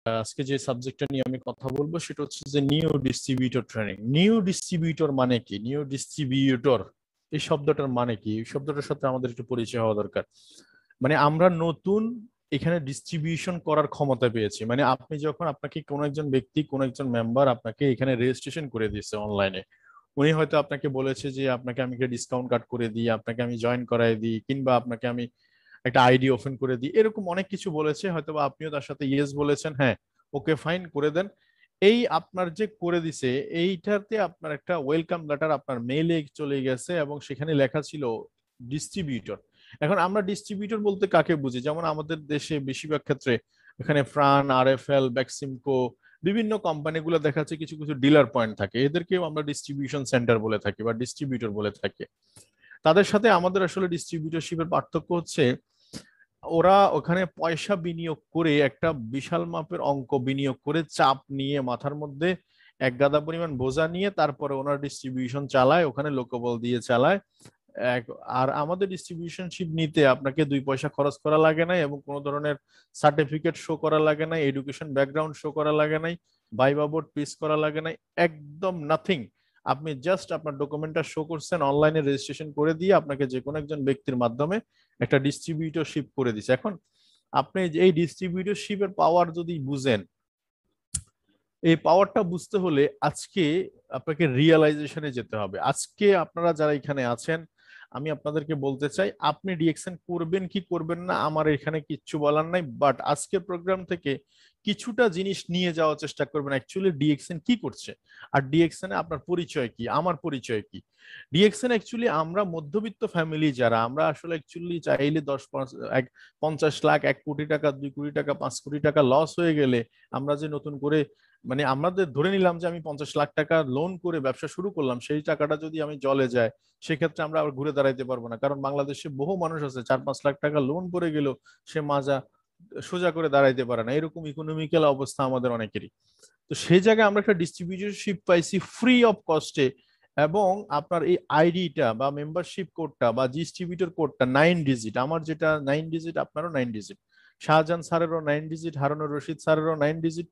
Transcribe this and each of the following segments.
আজকে যে সাবজেক্টটা নিয়ে আমি কথা বলবো সেটা হচ্ছে যে new distributor training. New distributor মানে কি? নিউ ডিস্ট্রিবিউটর এই শব্দটার মানে কি? এই শব্দটার সাথে আমাদের একটু পরিচয় হওয়া দরকার। মানে আমরা নতুন এখানে ডিস্ট্রিবিউশন করার ক্ষমতা পেয়েছি। মানে আপনি যখন আপনাকে কোনো একজন ব্যক্তি, কোনো একজন মেম্বার আপনাকে এখানে রেজিস্ট্রেশন করে দিয়েছে অনলাইনে, উনি হয়তো আপনাকে বলেছে যে আপনাকে আমি ডিসকাউন্ট কার্ড করে দিই, আপনাকে আমি জয়েন করাই দিই, কিংবা আপনাকে আমি একটা আইডি ওপেন করে দিই, এরকম অনেক কিছু বলেছে। হয়তো বা আপনিও তার সাথে ইয়েস বলেছেন, হ্যাঁ ওকে ফাইন করে দেন। এই আপনার যে করে দিছে, এইটাতে আপনার একটা ওয়েলকাম লেটার আপনার মেইলে চলে গেছে এবং সেখানে লেখা ছিল ডিস্ট্রিবিউটর। এখন আমরা ডিস্ট্রিবিউটর বলতে কাকে বুঝি? যেমন আমাদের দেশে বেশিরভাগ ক্ষেত্রে এখানে ফ্রান, আরএফএল, বেক্সিমকো, বিভিন্ন কোম্পানিগুলো দেখা যাচ্ছে কিছু কিছু ডিলার পয়েন্ট থাকে, এদেরকেও আমরা ডিস্ট্রিবিউশন সেন্টার বলে থাকি বা ডিস্ট্রিবিউটর বলে থাকি। তাদের সাথে আমাদের আসলে ডিস্ট্রিবিউটরশিপের পার্থক্য হচ্ছে ওরা ওখানে পয়সা বিনিয়োগ করে, একটা বিশাল মাপের অঙ্ক বিনিয়োগ করে, চাপ নিয়ে মাথার মধ্যে এক গাদা পরিমাণ বোঝা নিয়ে তারপরে ওনার ডিস্ট্রিবিউশন চালায়, ওখানে লোকবল দিয়ে চালায়। এক আর আমাদের ডিস্ট্রিবিউশনশিপ নিতে আপনাকে 2 পয়সা খরচ করা লাগে নাই, এবং কোনো ধরনের সার্টিফিকেট শো করা লাগে নাই, এডুকেশন ব্যাকগ্রাউন্ড শো করা লাগে নাই, ভাইবা বোর্ড পিস করা লাগে নাই, একদম নাথিং। আপনি জাস্ট আপনার ডকুমেন্টটা শো করছেন, অনলাইনে রেজিস্ট্রেশন করে দিয়ে আপনাকে যে কোনো একজন ব্যক্তির মাধ্যমে একটা ডিস্ট্রিবিউটরশিপ করে দিছে। এখন আপনি এই ডিস্ট্রিবিউটরশিপের পাওয়ার যদি বুঝেন, এই পাওয়ারটা বুঝতে হলে আজকে আপনাকে রিয়েলাইজেশনে যেতে হবে। আজকে আপনারা যারা এখানে আছেন, আমি আপনাদেরকে বলতে চাই, আপনি ডিএক্সএন করবেন কি করবেন না আমার এখানে কিচ্ছু বলার নাই, বাট আজকের প্রোগ্রাম থেকে কিছুটা জিনিস নিয়ে যাওয়ার চেষ্টা করবেন। অ্যাকচুয়ালি ডিএক্সএন কি করছে, আর ডিএক্সএন এ আপনার পরিচয় কি, আমার পরিচয় কি। ডিএক্সএন অ্যাকচুয়ালি আমরা মধ্যবিত্ত ফ্যামিলি যারা, আমরা আসলে অ্যাকচুয়ালি চাইলে 50 লাখ, 1 কোটি টাকা, 2 কোটি টাকা, 5 কোটি টাকা লস হয়ে গেলে আমরা যে নতুন করে, মানে আমাদের ধরে নিলাম যে আমি 50 লাখ টাকা লোন করে ব্যবসা শুরু করলাম, সেই টাকাটা যদি আমি জলে যায়, সেক্ষেত্রে আমরা আবার ঘুরে দাঁড়াইতে পারবো না। কারণ বাংলাদেশে বহু মানুষ আছে 4-5 লাখ টাকা লোন পড়ে গেল, সে মাজা সোজা করে দাঁড়াইতে পারে না, এরকম ইকোনমিক্যাল অবস্থা আমাদের অনেকেরই। তো সেই জায়গায় আমরা একটা ডিস্ট্রিবিউটরশিপ পাইছি ফ্রি অফ কস্টে। এবং আপনার এই আইডিটা বা মেম্বারশিপ কোডটা বা ডিস্ট্রিবিউটর কোডটা 9 ডিজিট, আমার যেটা 9 ডিজিট, আপনারও 9 ডিজিট, শাহজাহান স্যারেরও 9 ডিজিট, হারুনুর রশিদ স্যারেরও 9 ডিজিট,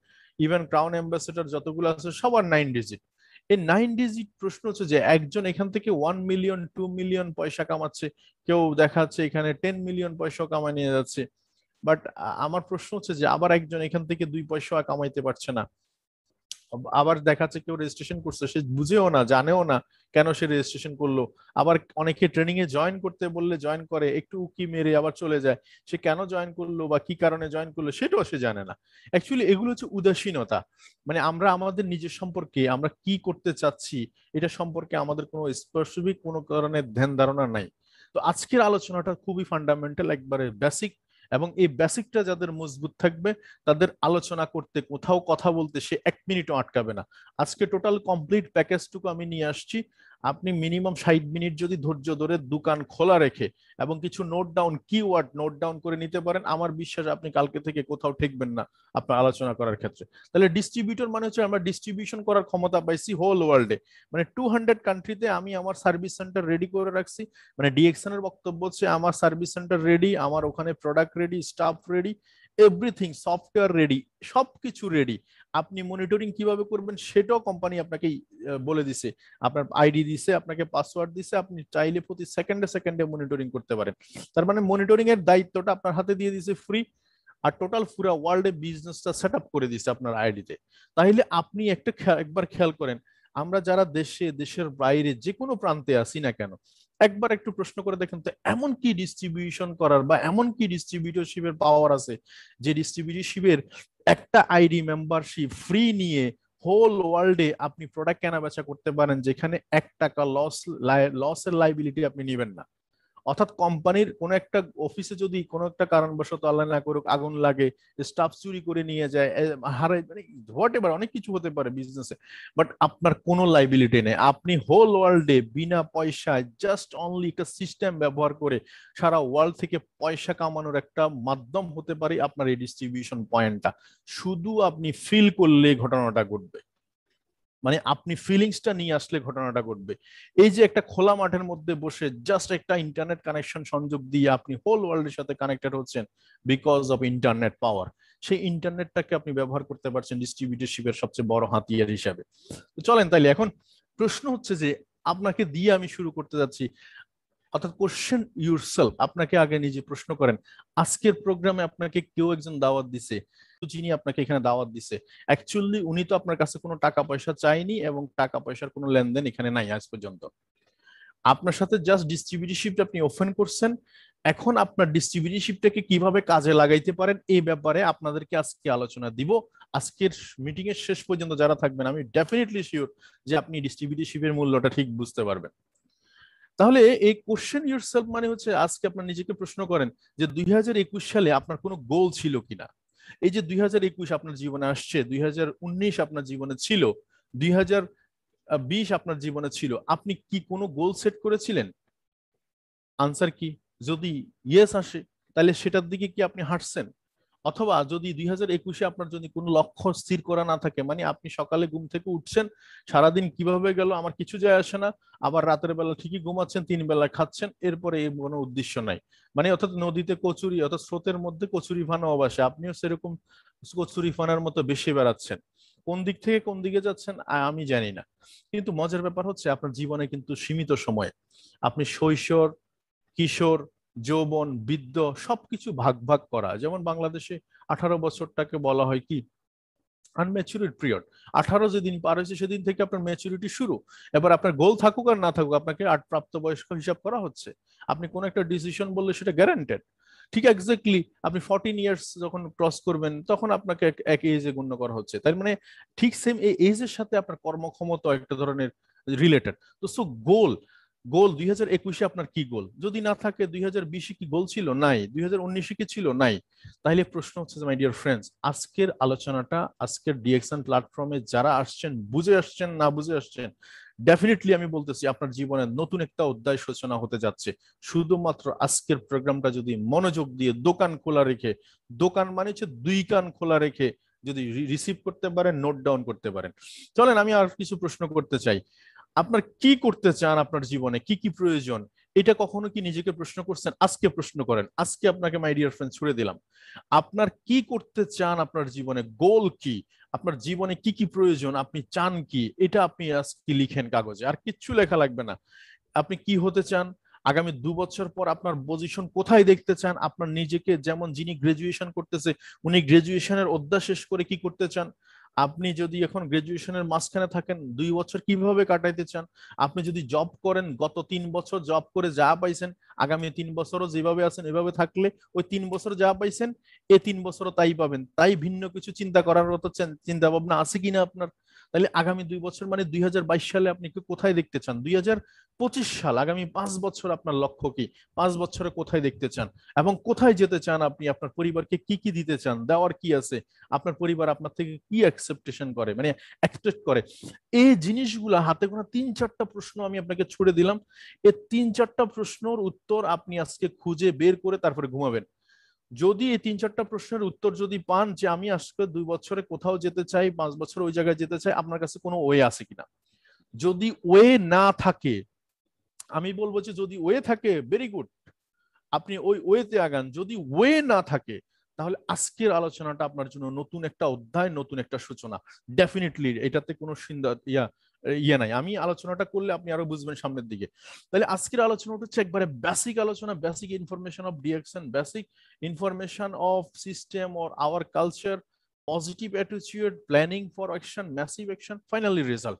ইভেন ক্রাউন অ্যাম্বাসেডর যতগুলো আছে সবার 9 ডিজিট। এই 9 ডিজিট, প্রশ্ন হচ্ছে যে একজন এখান থেকে 1 মিলিয়ন, 2 মিলিয়ন পয়সা কামাচ্ছে, কেউ দেখা যাচ্ছে এখানে 10 মিলিয়ন পয়সা কামাই নিয়ে যাচ্ছে। বাট আমার প্রশ্ন হচ্ছে যে আবার একজন এখান থেকে 2 পয়সা কামাইতে পারছে না। আবার দেখা যাচ্ছে কেউ রেজিস্ট্রেশন করছে, সে বুঝেও না, জানেও না কেন সে রেজিস্ট্রেশন করলো। আবার অনেকে ট্রেনিং এ জয়েন করতে বললে জয়েন করে, একটু উকি মেরে আবার চলে যায়। সে কেন জয়েন করলো বা কি কারণে জয়েন করলো সেটাও সে জানে না। অ্যাকচুয়ালি এগুলো হচ্ছে উদাসীনতা। মানে আমরা আমাদের নিজের সম্পর্কে আমরা কি করতে চাচ্ছি, এটা সম্পর্কে আমাদের কোনো স্পেসিফিক কোনো কারণে ধ্যান ধারণা নাই। তো আজকের আলোচনাটা খুবই ফান্ডামেন্টাল, একবারে বেসিক। এবং এই বেসিকটা যাদের মজবুত থাকবে, তাদের আলোচনা করতে, কোথাও কথা বলতে সে 1 মিনিটও আটকাবে না। আজকে টোটাল কমপ্লিট প্যাকেজটুকু আমি নিয়ে আসছি। আপনি মিনিমাম 60 মিনিট যদি ধৈর্য ধরে দোকান খোলা রেখে এবং কিছু note down, keyword note down করে নিতে পারেন, আমার বিশ্বাস আপনি কালকে থেকে কোথাও ঠেকবেন না আপনার আলোচনা করার ক্ষেত্রে। তাহলে ডিস্ট্রিবিউটর মানে হচ্ছে আমরা ডিস্ট্রিবিউশন করার ক্ষমতা পাইছি হোল ওয়ার্ল্ডে। মানে 200 কান্ট্রিতে আমি আমার সার্ভিস সেন্টার রেডি করে রাখছি। মানে ডিএক্সএন এর বক্তব্য হচ্ছে আমার সার্ভিস সেন্টার রেডি, আমার ওখানে product ready, staff ready, everything, software ready, সবকিছু রেডি। আপনি মনিটরিং কিভাবে করবেন সেটাও কোম্পানি আপনাকে বলে দিছে। আপনার আইডি দিছে, আপনাকে পাসওয়ার্ড দিছে, আপনি চাইলে প্রতি সেকেন্ডে সেকেন্ডে মনিটরিং করতে পারেন। তার মানে মনিটরিং এর দায়িত্বটা আপনার হাতে দিয়ে দিছে ফ্রি। আর টোটাল পুরো ওয়ার্ল্ডে বিজনেসটা সেট আপ করে দিছে আপনার আইডিতে। তাহলে আপনি একবার খেয়াল করেন, আমরা যারা দেশে, দেশের বাইরে যে কোনো প্রান্তে আছি না কেন, একবার একটু প্রশ্ন করে দেখেন তো, এমন কি ডিস্ট্রিবিউশন করার বা এমন কি ডিস্ট্রিবিউটরশিপের পাওয়ার আছে যে ডিস্ট্রিবিউটরশিপের একটা আইডি মেম্বারশিপ ফ্রি নিয়ে হোল ওয়ার্ল্ডে আপনি প্রোডাক্ট কেনা বেচা করতে পারেন, যেখানে 1 টাকা লসের লাইবিলিটি আপনি নেবেন না। অর্থাৎ কোম্পানির কোন একটা অফিসে যদি কোনো একটা কারণবশত আল্লাহ না করুক আগুন লাগে, স্টাফ চুরি করে নিয়ে যায়, হারায়, মানে হোয়াট এভার, অনেক কিছু হতে পারে বিজনেসে, বাট আপনার কোনো লাইবিলিটি নেই। আপনি হোল ওয়ার্ল্ডে বিনা পয়সায় জাস্ট অনলি একটা সিস্টেম ব্যবহার করে সারা ওয়ার্ল্ড থেকে পয়সা কামানোর একটা মাধ্যম হতে পারে আপনার এই ডিস্ট্রিবিউশন পয়েন্টটা। শুধু আপনি ফিল করলে ঘটনাটা ঘটবে, মানে আপনি ফিলিংসটা নিয়ে আসলে ঘটনাটা ঘটবে। এই যে একটা খোলা মাঠের মধ্যে বসে জাস্ট একটা ইন্টারনেট কানেকশন সংযোগ দিয়ে আপনি হোল ওয়ার্ল্ডের সাথে কানেক্টেড হচ্ছেন বিকজ অফ ইন্টারনেট পাওয়ার। সেই ইন্টারনেটটাকে আপনি ব্যবহার করতে পারছেন ডিস্ট্রিবিউটরশিপের সবচেয়ে বড় হাতিয়ার হিসাবে। তো চলেন তাইলে এখন প্রশ্ন হচ্ছে যে আপনাকে দিয়ে আমি শুরু করতে যাচ্ছি, অর্থাৎ কোশ্চেন ইউরসেলফ, আপনাকে আগে নিজে প্রশ্ন করেন, আজকের প্রোগ্রামে আপনাকে কেউ একজন দাওয়াত দিছে, যিনি আপনাকে এখানে দাওয়াত দিছে অ্যাকচুয়ালি উনি তো আপনার কাছে কোনো টাকা পয়সা চাইনি এবং টাকা পয়সার কোনো লেনদেন এখানে নাই আজ পর্যন্ত। আপনার সাথে জাস্ট ডিস্ট্রিবিউটরশিপটা আপনি ওপেন করছেন। এখন আপনার ডিস্ট্রিবিউটরশিপটাকে কিভাবে কাজে লাগাইতে পারেন এই ব্যাপারে আপনাদেরকে আজকে আলোচনা দিব। আজকের মিটিং এর শেষ পর্যন্ত যারা থাকবেন আমি ডেফিনেটলি শিওর যে আপনি ডিস্ট্রিবিউটরশিপের মূল্যটা ঠিক বুঝতে পারবেন। তাহলে এই কোশ্চেন ইউরসেলফ মানে হচ্ছে আজকে আপনার নিজেকে প্রশ্ন করেন যে 2021 সালে আপনার কোনো গোল ছিল কিনা। এই যে 2021 আপনার জীবনে আসছে, 2019 আপনার জীবনে ছিল, 2020 আপনার জীবনে ছিল, আপনি কি কোনো গোল সেট করেছিলেন? আনসার কি? যদি ইয়েস আসে তাহলে সেটার দিকে কি আপনি হাঁটছেন? অথবা যদি 2021 আপনার যদি কোনো লক্ষ্য স্থির করা না থাকে, মানে আপনি সকালে ঘুম থেকে উঠছেন, সারাদিন কিভাবে গেল আমার কিছু যায় আসে না, আবার রাতের বেলা ঠিকই ঘুমাচ্ছেন, 3 বেলা খাচ্ছেন, এরপরে এই কোনো উদ্দেশ্য নাই, মানে অর্থাৎ নদীতে কচুরি অর্থাৎ স্রোতের মধ্যে কচুরি ফানা অবাসে আপনিও সেরকম কচুরি ফানার মতো বেশি বেড়াচ্ছেন। কোন দিক থেকে কোন দিকে যাচ্ছেন আমি জানি না। কিন্তু মজার ব্যাপার হচ্ছে আপনার জীবনে কিন্তু সীমিত সময়, আপনি শৈশব, কিশোর, যৌবন, বৃদ্ধ সবকিছু ভাগ ভাগ করা। যেমন বাংলাদেশে 18 বছরটাকে বলা হয় কি আনম্যাচুরিড পিরিয়ড। 18 যেদিন পার হয়েছে সেদিন থেকে আপনার ম্যাচুরিটি শুরু। এবার আপনার গোল থাকুক আর না থাকুক আপনাকে প্রাপ্তবয়স্ক হিসাব করা হচ্ছে। আপনি কোন একটা ডিসিশন বললে সেটা গ্যারান্টেড। ঠিক এক্স্যাক্টলি আপনি 14 ইয়ার্স যখন ক্রস করবেন তখন আপনাকে এক এজে গণ্য করা হচ্ছে। তার মানে ঠিক সেম এই এজের সাথে আপনার কর্মক্ষমতা একটা ধরনের রিলেটেড। তো সো গোল, গোল 2021 আপনার কি গোল? যদি না থাকে 2020 কি গোল ছিল? নাই। 2019 কি ছিল? নাই। তাহলে প্রশ্ন হচ্ছে যে মাই ডিয়ার ফ্রেন্ডস, আজকের আলোচনাটা, আজকের ডিএক্সএন প্ল্যাটফর্মে যারা আসছেন, বুঝে আসছেন না বুঝে আসছেন, ডেফিনেটলি আমি বলতেছি আপনার জীবনে নতুন একটা অধ্যায় সূচনা হতে যাচ্ছে। শুধুমাত্র আজকের প্রোগ্রামটা যদি মনোযোগ দিয়ে দোকান খোলা রেখে, দোকান মানে হচ্ছে 2 কান খোলা রেখে যদি রিসিভ করতে পারেন, নোট ডাউন করতে পারেন। চলেন আমি আর কিছু প্রশ্ন করতে চাই। আপনার কি করতে চান, আপনার জীবনে কি কি প্রয়োজন, এটা কখনো কি নিজেকে প্রশ্ন করছেন? আজকে প্রশ্ন করেন। আজকে আপনাকে মাই ডিয়ার ফ্রেন্ড ছুড়ে দিলাম, আপনার কি করতে চান, আপনার জীবনে গোল কি, আপনার জীবনে কি কি প্রয়োজন, আপনি চান কি, এটা আপনি আজকে লিখেন কাগজে, আর কিচ্ছু লেখা লাগবে না। আপনি কি হতে চান, আগামী 2 বছর পর আপনার পজিশন কোথায় দেখতে চান, আপনার নিজেকে, যেমন যিনি গ্রাজুয়েশন করতেছে উনি গ্রাজুয়েশনের অধ্যায় শেষ করে কি করতে চান, আপনি যদি এখন গ্রাজুয়েশনের মাঝখানে থাকেন 2 বছর কিভাবে কাটাইতে চান, আপনি যদি জব করেন গত 3 বছর জব করে যা পাইছেন আগামী 3 বছরও যেভাবে আছেন এভাবে থাকলে ওই 3 বছর যা পাইছেন এই 3 বছরও তাই পাবেন, তাই ভিন্ন কিছু চিন্তা করার মতো চিন্তা ভাবনা আছে কিনা আপনার? তাহলে আগামী 2 বছর মানে 2022 সালে আপনি কোথায় দেখতে চান, 2025 সাল, আগামী 5 বছর আপনার লক্ষ্য কি, 5 বছরে কোথায় দেখতে চান এবং কোথায় যেতে চান আপনি, আপনার পরিবারকে কি কি দিতে চান, দেওয়ার কি আছে, আপনার পরিবার আপনার থেকে কি এক্সপেকটেশন করে, মানে এক্সপেক্ট করে। এই জিনিসগুলো হাতে গোনা 3-4টা প্রশ্ন আমি আপনাকে ছুড়ে দিলাম। এই 3-4টা প্রশ্নের উত্তর আপনি আজকে খুঁজে বের করে তারপরে ঘুমাবেন। যদি এই 3-4টা প্রশ্নের উত্তর যদি পান যে আমি আজকে 2 বছরে কোথাও যেতে চাই, 5 বছর ওই জায়গায় যেতে চাই, আপনার কাছে কোনো ওয়ে আছে কিনা। যদি ওয়ে না থাকে, আমি বলবো যে যদি ওয়ে থাকে ভেরি গুড, আপনি ওই ওয়েতে আগান। যদি ওয়ে না থাকে তাহলে আজকের আলোচনাটা আপনার জন্য নতুন একটা অধ্যায়, নতুন একটা সূচনা। ডেফিনেটলি এটাতে কোনো ইয়ে নাই, আমি আলোচনাটা করলে আপনি আরো বুঝবেন সামনের দিকে। তাহলে আজকের আলোচনাটা হচ্ছে একবারে বেসিক আলোচনা, basic information of DXN, basic information of system or hour culture, positive attitude, planning for action, massive action, finally result.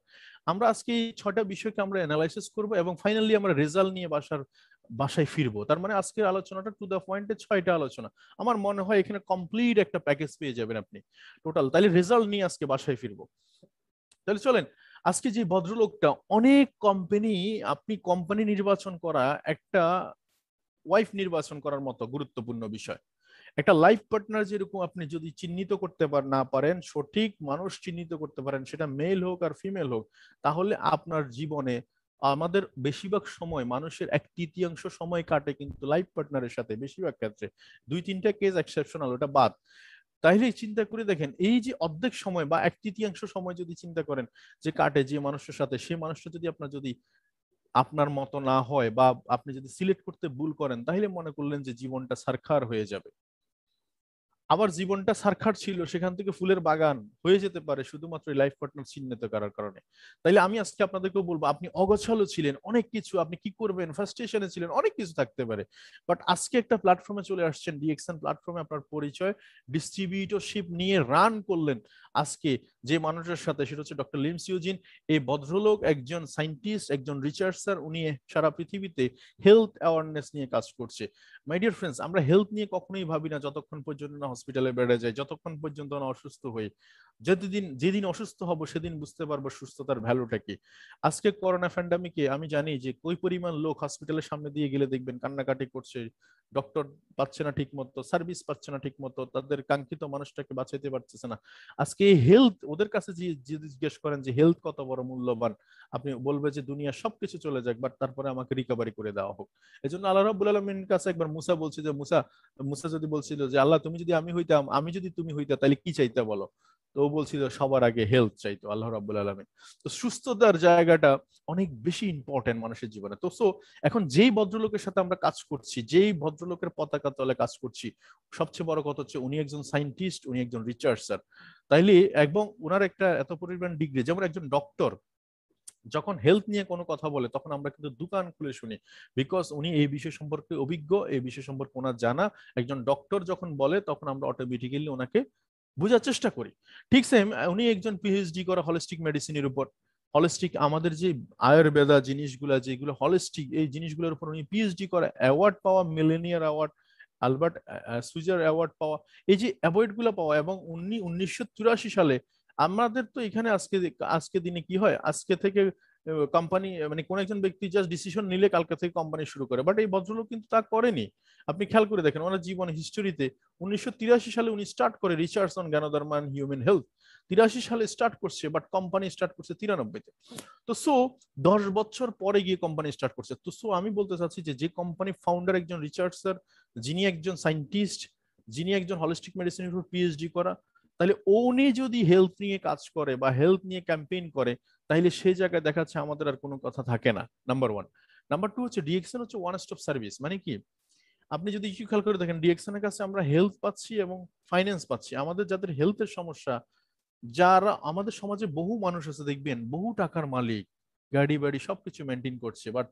আমরা আজকে এই 6টা বিষয়কে আমরা অ্যানালাইসিস করব এবং ফাইনালি আমরা রেজাল্ট নিয়ে বাসায় ফিরবো। তার মানে আজকের আলোচনাটা টু দা পয়েন্টে 6টা আলোচনা। আমার মনে হয় এখানে কমপ্লিট একটা প্যাকেজ পেয়ে যাবেন আপনি টোটাল। তাহলে রেজাল্ট নিয়ে আজকে বাসায় ফিরবো। তাহলে চলেন, আজকে যে ভদ্রলোকটা, অনেক কোম্পানি, আপনি কোম্পানি নির্বাচন করা একটা ওয়াইফ নির্বাচন করার মতো গুরুত্বপূর্ণ বিষয়। একটা লাইফ পার্টনার যেরকম আপনি যদি চিহ্নিত করতে না পারেন, সঠিক মানুষ চিহ্নিত করতে পারেন, সেটা মেল হোক আর ফিমেল হোক, তাহলে আপনার জীবনে, আমাদের বেশিরভাগ সময় মানুষের 1/3 সময় কাটে কিন্তু লাইফ পার্টনারের সাথে, বেশিরভাগ ক্ষেত্রে 2-3টা কেস এক্সেপশনাল, ওটা বাদ। তাইলে চিন্তা করে দেখেন, এই যে অর্ধেক সময় বা 1/3 সময় যদি চিন্তা করেন যে কাটে যে মানুষের সাথে, সেই মানুষটা যদি আপনার মতো না হয় বা আপনি যদি সিলেক্ট করতে ভুল করেন, তাহলে মনে করলেন যে জীবনটা সারখার হয়ে যাবে। আবার জীবনটা সারখার ছিল, সেখান থেকে ফুলের বাগান হয়ে যেতে পারে শুধুমাত্র লাইফ পার্টনার চিহ্নিত করার কারণে। তাইলে আমি আজকে আপনাদেরকেও বলবো, আপনি অগোছালো ছিলেন, অনেক কিছু আপনি কি করবেন ফ্রাস্ট্রেশনে ছিলেন, অনেক কিছু থাকতে পারে, বাট আজকে একটা প্ল্যাটফর্মে চলে আসছেন, ডিএক্সএন প্ল্যাটফর্মে আপনার পরিচয় ডিস্ট্রিবিউটরশিপ নিয়ে রান করলেন আজকে যে মানুষের সাথে, সেটা হচ্ছে ডক্টর লিমস ইউজিন। এই ভদ্রলোক একজন সায়েন্টিস্ট, একজন রিসার্চার, উনি সারা পৃথিবীতে হেলথ অ্যাওয়ারনেস নিয়ে কাজ করছে। মাই ডিয়ার ফ্রেন্ডস, আমরা হেলথ নিয়ে কখনোই ভাবি না যতক্ষণ পর্যন্ত না হসপিটালে বেড়ে যায়, যতক্ষণ পর্যন্ত না অসুস্থ হই। যেদিন অসুস্থ হব সেদিন বুঝতে পারবো সুস্থতার ভ্যালুটা কি। আজকে করোনা প্যান্ডামিকে আমি জানি যে কই পরিমাণ লোক হসপিটালের সামনে দিয়ে গেলে দেখবেন কান্নাকাটি করছে, ডক্টর পাচ্ছে না ঠিক মতো, সার্ভিস পাচ্ছে না ঠিক মতো, তাদের কাঙ্ক্ষিত মানুষটাকে বাঁচাইতে পারতেছে না। আজকে হেলথ ওদের কাছে যে জিজ্ঞেস করেন যে হেলথ কত বড় মূল্যবান, আপনি বলবে যে দুনিয়া সবকিছু চলে যাক, বাট তারপরে আমাকে রিকভারি করে দেওয়া হোক। এই জন্য আল্লাহ রাব্বুল আলামিনের কাছে একবার মুসা বলছে যে মুসা, মুসা যদি বলছিল যে আল্লাহ তুমি যদি আমি হইতাম, আমি যদি তুমি হইতা, তাহলে কি চাইতে বলো? তো ও বলছিল সবার আগে হেলথ চাইতো আল্লাহ রাব্বুল আলামিন। তো সুস্থতার জায়গাটা অনেক বেশি ইম্পর্টেন্ট মানুষের জীবনে। তো সো এখন যেই ভদ্রলোকের সাথে আমরা কাজ করছি, যেই ভদ্রলোকের পতাকা তলে কাজ করছি, সবচেয়ে বড় কথা হচ্ছে উনি একজন সায়েন্টিস্ট, উনি একজন রিসার্চার। তাইলে এবং ওনার একটা এত পরিমাণ ডিগ্রি, যেমন একজন ডক্টর যখন হেলথ নিয়ে কোনো কথা বলে তখন আমরা কিন্তু দোকান খুলে শুনি, বিকজ উনি এই বিষয় সম্পর্কে অভিজ্ঞ, এই বিষয় সম্পর্কে ওনার জানা। একজন ডক্টর যখন বলে তখন আমরা অটোমেটিক্যালি ওনাকে বোঝার চেষ্টা করি। ঠিক সেম উনি একজন পিএইচডি করা হলিস্টিক মেডিসিনের উপর, হলিস্টিক আমাদের যে আয়ুর্বেদা জিনিসগুলা যেগুলো হলিস্টিক, এই জিনিসগুলোর উপর উনি পিএইচডি করা, অ্যাওয়ার্ড পাওয়া, millionaire award, Albert switcher award পাওয়া, এই যে অ্যাওয়ার্ড গুলো পাওয়া। এবং উনি 1984 সালে, আমাদের তো এখানে আজকে আজকে দিনে কি হয়, আজকে থেকে কোম্পানি মানে কোন একজন ব্যক্তি জাস্ট ডিসিশন নিলে কালকে থেকে কোম্পানি শুরু করে, বাট এই ভদ্রলোক কিন্তু তা করেনি। আপনি খেয়াল করে দেখেন ওনার জীবন হিস্টোরিতে 1983 সালে উনি স্টার্ট করে রিসার্চ অন জ্ঞানধর্ম এন্ড হিউম্যান হেলথ। 83 সালে স্টার্ট করছে, বাট কোম্পানি স্টার্ট করছে 93-তে। তো সো 10 বছর পরে গিয়ে কোম্পানি স্টার্ট করছে। তো সো আমি বলতে চাচ্ছি যে যে কোম্পানি ফাউন্ডার একজন রিসার্চার, যিনি একজন সায়েন্টিস্ট, যিনি একজন হলিস্টিক মেডিসিনের উপর পিএইচডি করা, তাহলে উনি যদি হেলথ নিয়ে কাজ করে বা হেলথ নিয়ে ক্যাম্পেইন করে, তাহলে সেই জায়গায় দেখাচ্ছে আমাদের আর কোনো কথা থাকে না। Number one. নাম্বার টু হচ্ছে ডিএক্সএন হচ্ছে ওয়ান স্টপ সার্ভিস। মানে কি, আপনি যদি একটু খেয়াল করে দেখেন ডিএক্সএন এর কাছে আমরা হেলথ পাচ্ছি এবং ফাইন্যান্স পাচ্ছি। আমাদের যাদের হেলথের সমস্যা, যারা আমাদের সমাজে বহু মানুষ আছে দেখবেন বহু টাকার মালিক, গাড়ি বাড়ি সবকিছু মেনটেন করছে, বাট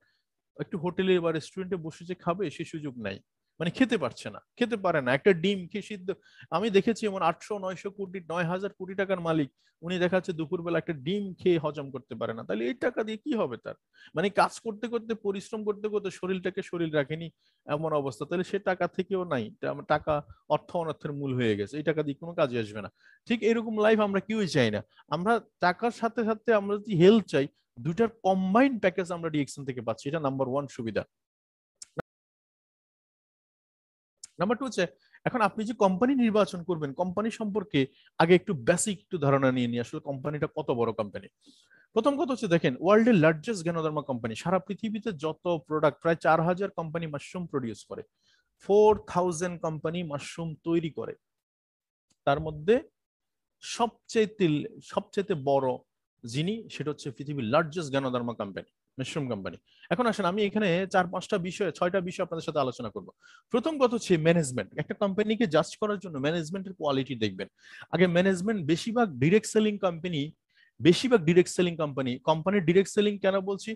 একটু হোটেলে বা রেস্টুরেন্টে বসে যে খাবে সে সুযোগ নাই, মানে খেতে পারছে না, খেতে পারে না একটা ডিম খেয়ে সিদ্ধ। আমি দেখেছি এমন 800-900 কোটি 9,000 কোটি টাকার মালিক, উনি দেখাচ্ছে দুপুরবেলা একটা ডিম খেয়ে হজম করতে পারে না। তাহলে এই টাকা দিয়ে কি হবে তার? মানে কাজ করতে করতে পরিশ্রম করতে করতে শরীরটাকে শরীর রাখেনি, এমন অবস্থা। তাহলে সে টাকা থেকেও নাই, টাকা অর্থ অনর্থের মূল হয়ে গেছে, এই টাকা দিয়ে কোনো কাজে আসবে না। ঠিক এরকম লাইফ আমরা কেউই চাই না। আমরা টাকার সাথে সাথে আমরা যদি হেলথ চাই, দুটার কম্বাইন্ড প্যাকেজ আমরা ডিএক্সএন থেকে পাচ্ছি, এটা নাম্বার ওয়ান সুবিধা। নাম্বার টু হচ্ছে, এখন আপনি যে কোম্পানি নির্বাচন করবেন, কোম্পানি সম্পর্কে আগে একটু বেসিক একটু ধারণা নিয়ে নিয়ে আসলে কোম্পানিটা কত বড় কোম্পানি। প্রথম কথা হচ্ছে দেখেন, ওয়ার্ল্ডের লার্জেস্ট জ্ঞানধর্ম কোম্পানি, সারা পৃথিবীতে যত প্রোডাক্ট, প্রায় 4,000 কোম্পানি মাশরুম প্রডিউস করে, 4,000 কোম্পানি মাশরুম তৈরি করে। তার মধ্যে সবচেয়ে সবচেয়ে বড় যিনি, সেটা হচ্ছে পৃথিবীর লার্জেস্ট জ্ঞানধর্ম কোম্পানি, মাশরুম কোম্পানি। এখন আসেন আমি এখানে 4-5টা বিষয় 6টা বিষয় আপনাদের সাথে আলোচনা করব। প্রথম কথা হচ্ছে ম্যানেজমেন্ট। একটা কোম্পানিকে জাজ করার জন্য ম্যানেজমেন্টের কোয়ালিটি দেখবেন আগে। ম্যানেজমেন্ট বেশিরভাগ ডিরেক্ট সেলিং কোম্পানি, বেশিরভাগ ডিরেক্ট সেলিং কোম্পানির ডিরেক্ট সেলিং কেন বলছি,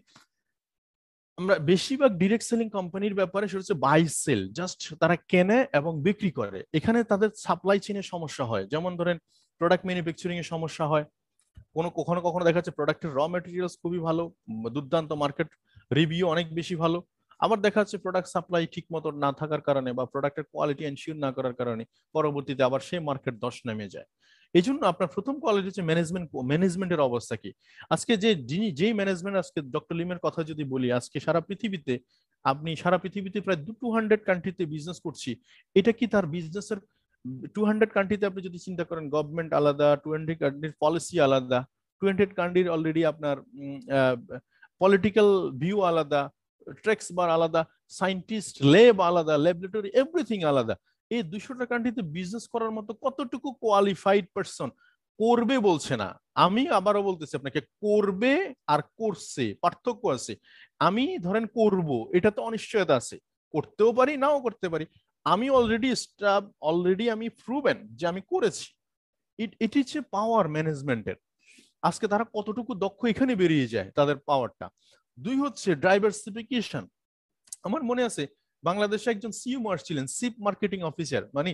আমরা বেশিরভাগ ডিরেক্ট সেলিং কোম্পানির ব্যাপারে সেটা হচ্ছে বাই সেল, জাস্ট তারা কেনে এবং বিক্রি করে। এখানে তাদের সাপ্লাই চেইনের সমস্যা হয়, যেমন ধরেন প্রোডাক্ট ম্যানুফ্যাকচারিং এর সমস্যা হয়, কখনো কখনো দেখা যাচ্ছে প্রোডাক্টের র মেটেরিয়ালস খুবই ভালো, দুর্দান্ত, মার্কেট রিভিউ অনেক বেশি ভালো। আবার দেখা যাচ্ছে প্রোডাক্ট সাপ্লাই ঠিক মতো না থাকার কারণে বা প্রোডাক্টের কোয়ালিটি এনশিওর না করার কারণে পরবর্তীতে আবার সেই মার্কেট ধস নেমে যায়। এই জন্য আপনার প্রথম কোয়ালিটি হচ্ছে ম্যানেজমেন্ট। ম্যানেজমেন্টের অবস্থা কি আজকে, যে যিনি যেই ম্যানেজমেন্ট, আজকে ডক্টর লিমের কথা যদি বলি, আজকে সারা পৃথিবীতে, আপনি সারা পৃথিবীতে প্রায় 200 কান্ট্রিতে বিজনেস করছি, এটা কি তার বিজনেসের 200 কান্ট্রিতে আপনি যদি চিন্তা করেন, গভর্নমেন্ট আলাদা, 20 কান্ট্রির পলিসি আলাদা, 20 কান্ট্রির অলরেডি আপনার পলিটিক্যাল ভিউ আলাদা, ট্যাক্স বার আলাদা, সায়েন্টিস্ট ল্যাব আলাদা, ল্যাবরেটরি এভরিথিং আলাদা। এই 200টা কান্ট্রিতে বিজনেস করার মতো কতটুকু কোয়ালিফাইড পারসন করবে বলছে না। আমি আবারও বলতেছি আপনাকে, করবে আর করছে পার্থক্য আছে। আমি ধরেন করব, এটা তো অনিশ্চয়তা আছে, করতেও পারি নাও করতে পারি। আমি অলরেডি আমি প্রুভেন যে আমি করেছি। ইট ইজ এ পাওয়ার ম্যানেজমেন্টের। আজকে তারা কতটুকু দক্ষ এখানে বেরিয়ে যায় তাদের পাওয়ারটা। দুই হচ্ছে ডাইভার্সিফিকেশন। আমার মনে আছে বাংলাদেশে একজন সিএমও আসছিলেন, চিফ মার্কেটিং অফিসার, মানে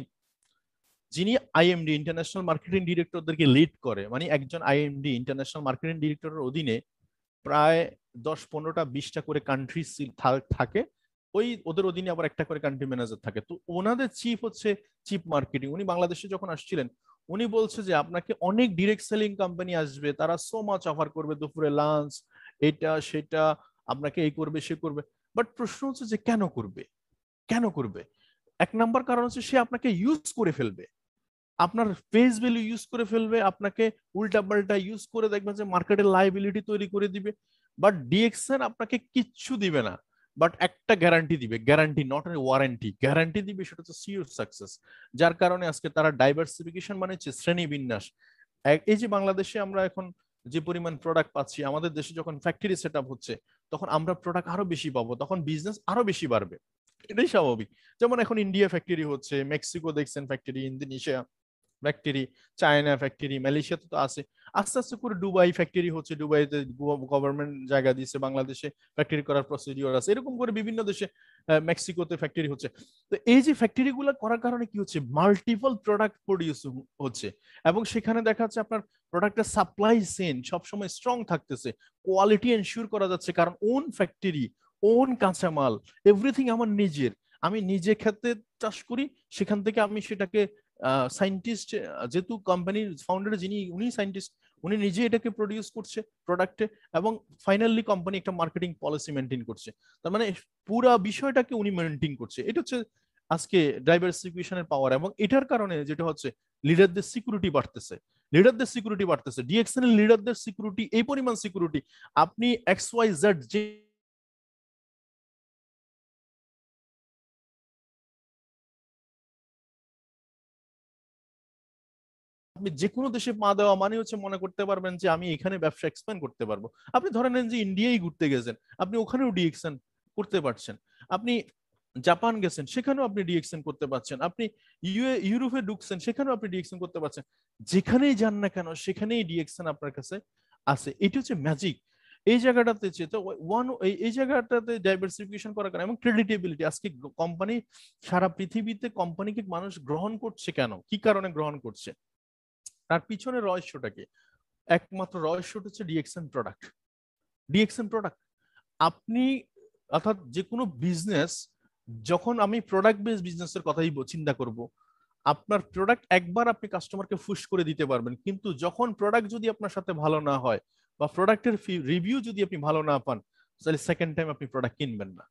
যিনি আইএমডি ইন্টারন্যাশনাল মার্কেটিং ডিরেক্টরদেরকে লিড করে। মানে একজন আইএমডি ইন্টারন্যাশনাল মার্কেটিং ডিরেক্টরের অধীনে প্রায় 10-15-20টা করে কান্ট্রি থাকে। ওদের অধীনে আবার একটা করে কান্ট্রি ম্যানেজার থাকে। তো ওনাদের চিফ হচ্ছে চিফ মার্কেটিং। উনি বাংলাদেশে যখন আসছিলেন, উনি বলছে যে আপনাকে অনেক ডিরেক্ট সেলিং কোম্পানি আসবে, তারা সো মাচ অফার করবে, দুপুরে লাঞ্চ, এটা সেটা, আপনাকে এই করবে সে করবে। বাট প্রশ্ন হচ্ছে যে কেন করবে, কেন করবে? এক নাম্বার কারণ হচ্ছে সে আপনাকে ইউজ করে ফেলবে, আপনার ফেস ভ্যালু ইউজ করে ফেলবে, আপনাকে উল্টা পাল্টা ইউজ করে দেখবেন যে মার্কেটের লাইবিলিটি তৈরি করে দিবে। বাট ডিএক্সএন আপনাকে কিচ্ছু দিবে না, বাট একটা গ্যারান্টি দিবে, guarantee not a warranty, guarantee দিবে, সেটা হচ্ছে সিওর সাকসেস। যার কারণে আজকে তারা ডাইভার্সিফিকেশন মানে হচ্ছে শ্রেণী বিন্যাস। এই যে বাংলাদেশে আমরা এখন যে পরিমাণ প্রোডাক্ট পাচ্ছি, আমাদের দেশে যখন ফ্যাক্টরি সেট আপ হচ্ছে, তখন আমরা প্রোডাক্ট আরো বেশি পাবো, তখন বিজনেস আরো বেশি বাড়বে। এটাই স্বাভাবিক। যেমন এখন ইন্ডিয়া ফ্যাক্টরি হচ্ছে, মেক্সিকো দেখছেন factory, Indonesia factory, China factory, মালয়েশিয়াতে তো আছে। আস্তে আস্তে করে দুবাই ফ্যাক্টরি হচ্ছে, দুবাইতে গভর্নমেন্ট জায়গা দিচ্ছে, বাংলাদেশে ফ্যাক্টরি করার প্রসিডিওর আছে, এরকম করে বিভিন্ন দেশে, মেক্সিকোতে ফ্যাক্টরি হচ্ছে। তো এই যে ফ্যাক্টরি গুলো করার কারণে কি হচ্ছে, মাল্টিপল প্রোডাক্ট প্রডিউস হচ্ছে, এবং সেখানে দেখা যাচ্ছে আপনার প্রোডাক্টের সাপ্লাই চেইন সবসময় স্ট্রং থাকতেছে, কোয়ালিটি এনশিওর করা যাচ্ছে, কারণ ওন ফ্যাক্টরি, ওন কাঁচামাল, এভরিথিং আমার নিজের, আমি নিজে খেতে চাষ করি, সেখান থেকে আমি সেটাকে সায়েন্টিস্ট, যেহেতু কোম্পানির ফাউন্ডার যিনি, উনি সায়েন্টিস্ট, উনি নিজে এটাকে প্রডিউস করছে প্রোডাক্টে, এবং ফাইনালি কোম্পানি একটা মার্কেটিং পলিসি মেনটেন করছে। তার মানে পুরা বিষয়টাকে উনি মেনটেন করছে। এটা হচ্ছে আজকে ডাইভার্সিফিকেশনের পাওয়ার। এবং এটার কারণে যেটা হচ্ছে, লিডারদের সিকিউরিটি বাড়তেছে, লিডারদের সিকিউরিটি বাড়তেছে, ডিএক্সএন এর লিডারদের সিকিউরিটি, এই পরিমাণ সিকিউরিটি, আপনি এক্স ওয়াই জেড যে আপনি যে কোনো দেশে পা দেওয়া মানে হচ্ছে মনে করতে পারবেন যে আমি এখানে ব্যবসা এক্সপ্যান্ড করতে পারবো। আপনি ধরে নেন যে ইন্ডিয়ায় ঘুরতে গেছেন, আপনি ওখানেও ডিএক্সএন করতে পারছেন। আপনি জাপান গেছেন, সেখানেও আপনি ডিএক্সএন করতে পারছেন। আপনি ইউরোপে ঢুকছেন, সেখানেও আপনি ডিএক্সএন করতে পারছেন। যেখানেই যান না কেন সেখানেই ডিএক্সএন আপনার কাছে আছে। এটি হচ্ছে ম্যাজিক। এই জায়গাটাতে তো এই জায়গাটাতে ডাইভার্সিফিকেশন করার কারণে, এবং ক্রেডিটেবিলিটি, আজকে কোম্পানি সারা পৃথিবীতে কোম্পানিকে মানুষ গ্রহণ করছে কেন, কি কারণে গ্রহণ করছে, তার পিছনে রহস্যটা কি? একমাত্র রহস্যটা হচ্ছে ডিএক্সএন প্রোডাক্ট। ডিএক্সএন প্রোডাক্ট আপনি, অর্থাৎ যে কোনো বিজনেস, যখন আমি প্রোডাক্ট বেস বিজনেসের কথাই চিন্তা করব, আপনার প্রোডাক্ট একবার আপনি কাস্টমারকে ফুশ করে দিতে পারবেন, কিন্তু যখন প্রোডাক্ট যদি আপনার সাথে ভালো না হয়, বা প্রোডাক্টের রিভিউ যদি আপনি ভালো না পান, তাহলে সেকেন্ড টাইম আপনি প্রোডাক্ট কিনবেন না।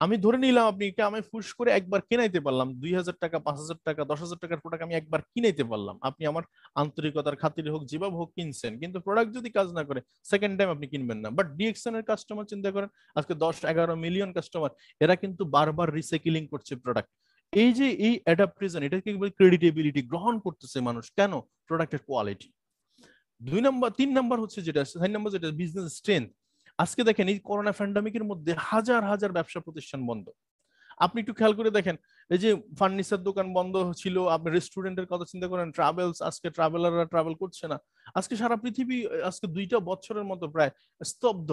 আমি ধরে নিলাম আপনি আমি ফুস করে একবার কিনাইতে পারলাম, 2,000 টাকা, 5,000 টাকা, 10,000 টাকার প্রোডাক্ট আমি একবার কিনাইতে পারলাম, আপনি আমার আন্তরিকতার খাতিরে হোক, যেভাবে হোক কিনছেন, কিন্তু প্রোডাক্ট যদি কাজ না করে, সেকেন্ড টাইম আপনি কিনবেন না। বাট ডিএক্সএন এর কাস্টমার চিন্তা করেন, আজকে 10-11 মিলিয়ন কাস্টমার, এরা কিন্তু বারবার রিসাইকেলিং করছে প্রোডাক্ট। এই যে এই অ্যাডাপ্টেশন, এটাকে ক্রেডিটেবিলিটি, গ্রহণ করতেছে মানুষ কেন, প্রোডাক্টের কোয়ালিটি। 3 নাম্বার হচ্ছে যেটা, 4 নাম্বার যেটা, বিজনেস স্ট্রেংথ। আজকে দেখেন এই করোনা প্যান্ডামিকের মধ্যে হাজার হাজার ব্যবসা প্রতিষ্ঠান বন্ধ। আপনি একটু খেয়াল করে দেখেন, এই যে ফার্নিচার দোকান বন্ধ ছিল, আপনি রেস্টুরেন্টের কথা চিন্তা করেন, ট্রাভেলস, আজকে ট্রাভেলাররা ট্রাভেল করছে না। আজকে সারা পৃথিবী আজকে 2টা বছরের মতো প্রায় স্তব্ধ।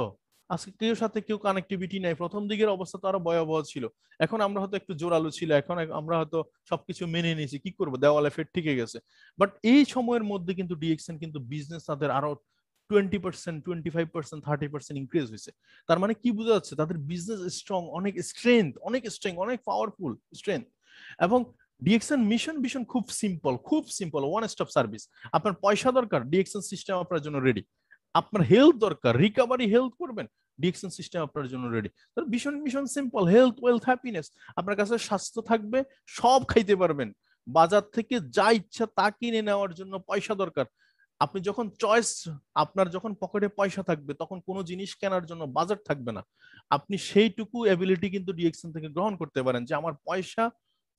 আজকে কেউ সাথে কেউ কানেক্টিভিটি নাই। প্রথম দিকের অবস্থা তো আরো ভয়াবহ ছিল, এখন আমরা হয়তো একটু জোরালো ছিল, এখন আমরা হয়তো সবকিছু মেনে নিয়েছি, কি করবো, দেওয়ালে ফের ঠিকে গেছে। বাট এই সময়ের মধ্যে কিন্তু ডিএক্সএন কিন্তু বিজনেস তাদের আরো 20%, 25%, 30% ইনক্রিজ হয়েছে। তার মানে কি বোঝা যাচ্ছে, তাদের বিজনেস স্ট্রং, অনেক স্ট্রেংথ, অনেক পাওয়ারফুল স্ট্রেংথ। এবং ডিএক্সএন মিশন ভিশন খুব সিম্পল, খুব সিম্পল, ওয়ান স্টপ সার্ভিস। আপনার পয়সা দরকার, ডিএক্সএন সিস্টেম আপনার জন্য রেডি। আপনার হেলথ দরকার, রিকভারি হেলথ করবেন, ডিএক্সএন সিস্টেম আপনার জন্য রেডি। তার mission mission simple, health wealth happiness. আপনার কাছে স্বাস্থ্য থাকবে, সব খাইতে পারবেন, বাজার থেকে যা ইচ্ছা তা কিনে নেওয়ার জন্য পয়সা দরকার। আপনি যখন চয়েস, আপনার যখন পকেটে পয়সা থাকবে, তখন কোনো জিনিস কেনার জন্য বাজার থাকবে না। আপনি সেইটুকু এবিলিটি কিন্তু ডিএক্সএন থেকে গ্রহণ করতে পারেন, যে আমার পয়সা,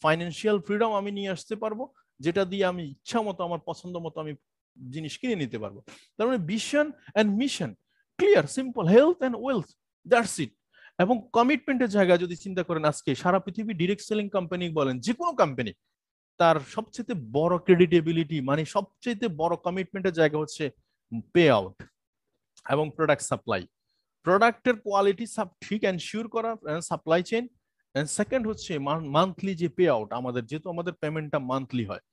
ফাইন্যান্সিয়াল ফ্রিডম আমি নিয়ে আসতে পারবো, যেটা দিয়ে আমি ইচ্ছা মতো, আমার পছন্দ মতো আমি জিনিস কিনে নিতে পারবো। তার মানে vision and mission clear, simple, health and wealth, that's it. এবং কমিটমেন্টের জায়গা যদি চিন্তা করেন, আজকে সারা পৃথিবী ডিরেক্ট সেলিং কোম্পানি বলেন, যে কোনো কোম্পানি, তার সবচেয়ে বড় ক্রেডিটেবিলিটি মানে সবচেয়ে বড় কমিটমেন্টের জায়গা হচ্ছে পে আউট এবং প্রোডাক্ট সাপ্লাই। প্রোডাক্টের কোয়ালিটি ঠিক এনশিওর করা, সাপ্লাই চেইন, এন্ড সেকেন্ড হচ্ছে মান্থলি যে পে আউট, আমাদের যেহেতু আমাদের পেমেন্টটা মান্থলি হয়,